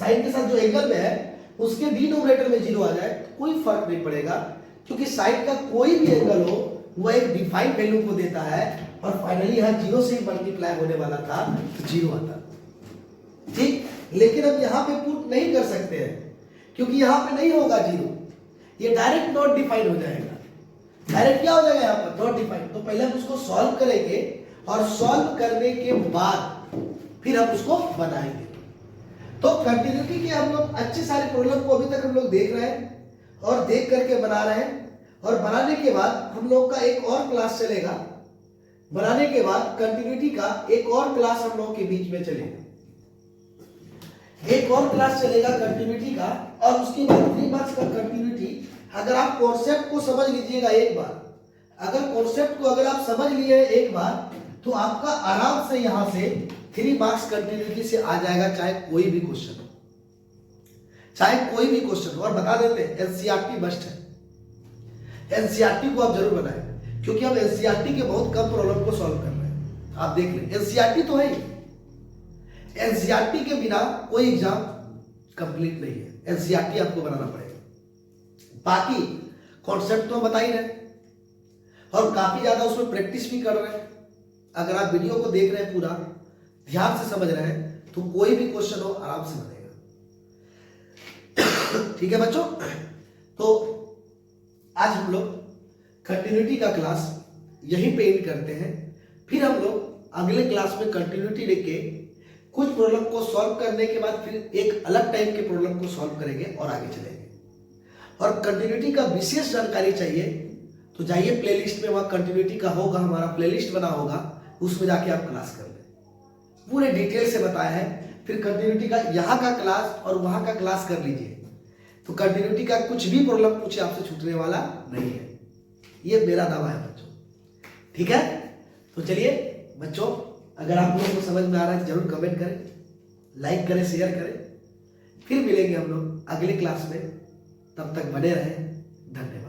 साइन के साथ जो एंगल में है उसके डिनोमिनेटर में 0 आ जाए तो कोई फर्क नहीं पड़ेगा, क्योंकि साइन का कोई भी एंगल हो वो एक डिफाइंड वैल्यू को देता है, और फाइनली यहां 0 से ही मल्टीप्लाई होने वाला था, 0 आता। ठीक, लेकिन अब यहां पे पुट नहीं कर सकते हैं क्योंकि यहां पे नहीं होगा 0, ये डायरेक्ट नॉट डिफाइंड हो जाएगा। डायरेक्ट क्या हो जाएगा यहां पर? Not defined. तो पहले हम उसको सॉल्व करेंगे, और सॉल्व करने के बाद फिर हम उसको बनाएंगे। तो कंटिन्यूटी के हम लोग अच्छे सारे प्रॉब्लम को अभी तक हम लोग देख रहे हैं और देख करके बना रहे हैं, और बनाने के बाद हम लोग का एक और क्लास चलेगा। बनाने के बाद कंटिन्यूटी का एक और क्लास हम लोगों के बीच में चलेगा, एक और क्लास चलेगा कंटिन्यूटी का, और उसके बाद 3 मार्क्स का कंटिन्यूटी। अगर आप कॉन्सेप्ट को समझ लीजिएगा एक बार, अगर कॉन्सेप्ट को अगर आप समझ लिए एक बार, तो आपका आराम से यहां से 3 मार्क्स कंटिन्यूटी से आ जाएगा, चाहे कोई भी क्वेश्चन हो, चाहे कोई भी क्वेश्चन हो। और बता देते हैं एनसीईआरटी मस्ट है, एनसीईआरटी को आप जरूर बनाएं, क्योंकि हम एनसीईआरटी के बहुत कम प्रॉब्लम को सॉल्व कर रहे हैं। आप देख लें एनसीईआरटी तो है ही, एनसीईआरटी के बिना कोई एग्जाम कंप्लीट नहीं है, एनसीईआरटी आपको बनाना पड़ेगा। बाकी कॉन्सेप्ट तो हम बता ही रहे हैं, और काफी ज्यादा उसमें प्रैक्टिस भी कर रहे हैं। अगर आप वीडियो को देख रहे हैं पूरा ध्यान से समझ रहे हैं तो कोई भी क्वेश्चन हो आराम से बनेगा। ठीक है बच्चों, तो आज हम लोग कंटिन्यूटी का क्लास यहीं पे एंड करते हैं। फिर हम लोग अगले क्लास में कंटिन्यूटी लेके कुछ प्रॉब्लम को सॉल्व करने के बाद फिर एक अलग टाइप के प्रॉब्लम को सॉल्व करेंगे और आगे चलेंगे। और कंटिन्यूटी का विशेष जानकारी चाहिए तो जाइए प्लेलिस्ट में, वहां कंटिन्यूटी का होगा, हमारा प्लेलिस्ट बना होगा, उसमें जाके आप क्लास कर लें। पूरे डिटेल से बताया है। फिर कंटिन्यूटी का यहाँ का क्लास और वहां का क्लास कर लीजिए, तो कंटिन्यूटी का कुछ भी प्रॉब्लम पूछे आपसे छूटने वाला नहीं है, ये मेरा दावा है बच्चों। ठीक है, तो चलिए बच्चों, अगर आप लोगों को समझ में आ रहा है तो जरूर कमेंट करें, लाइक करें, शेयर करें। फिर मिलेंगे हम लोग अगले क्लास में, तब तक बने रहें। धन्यवाद।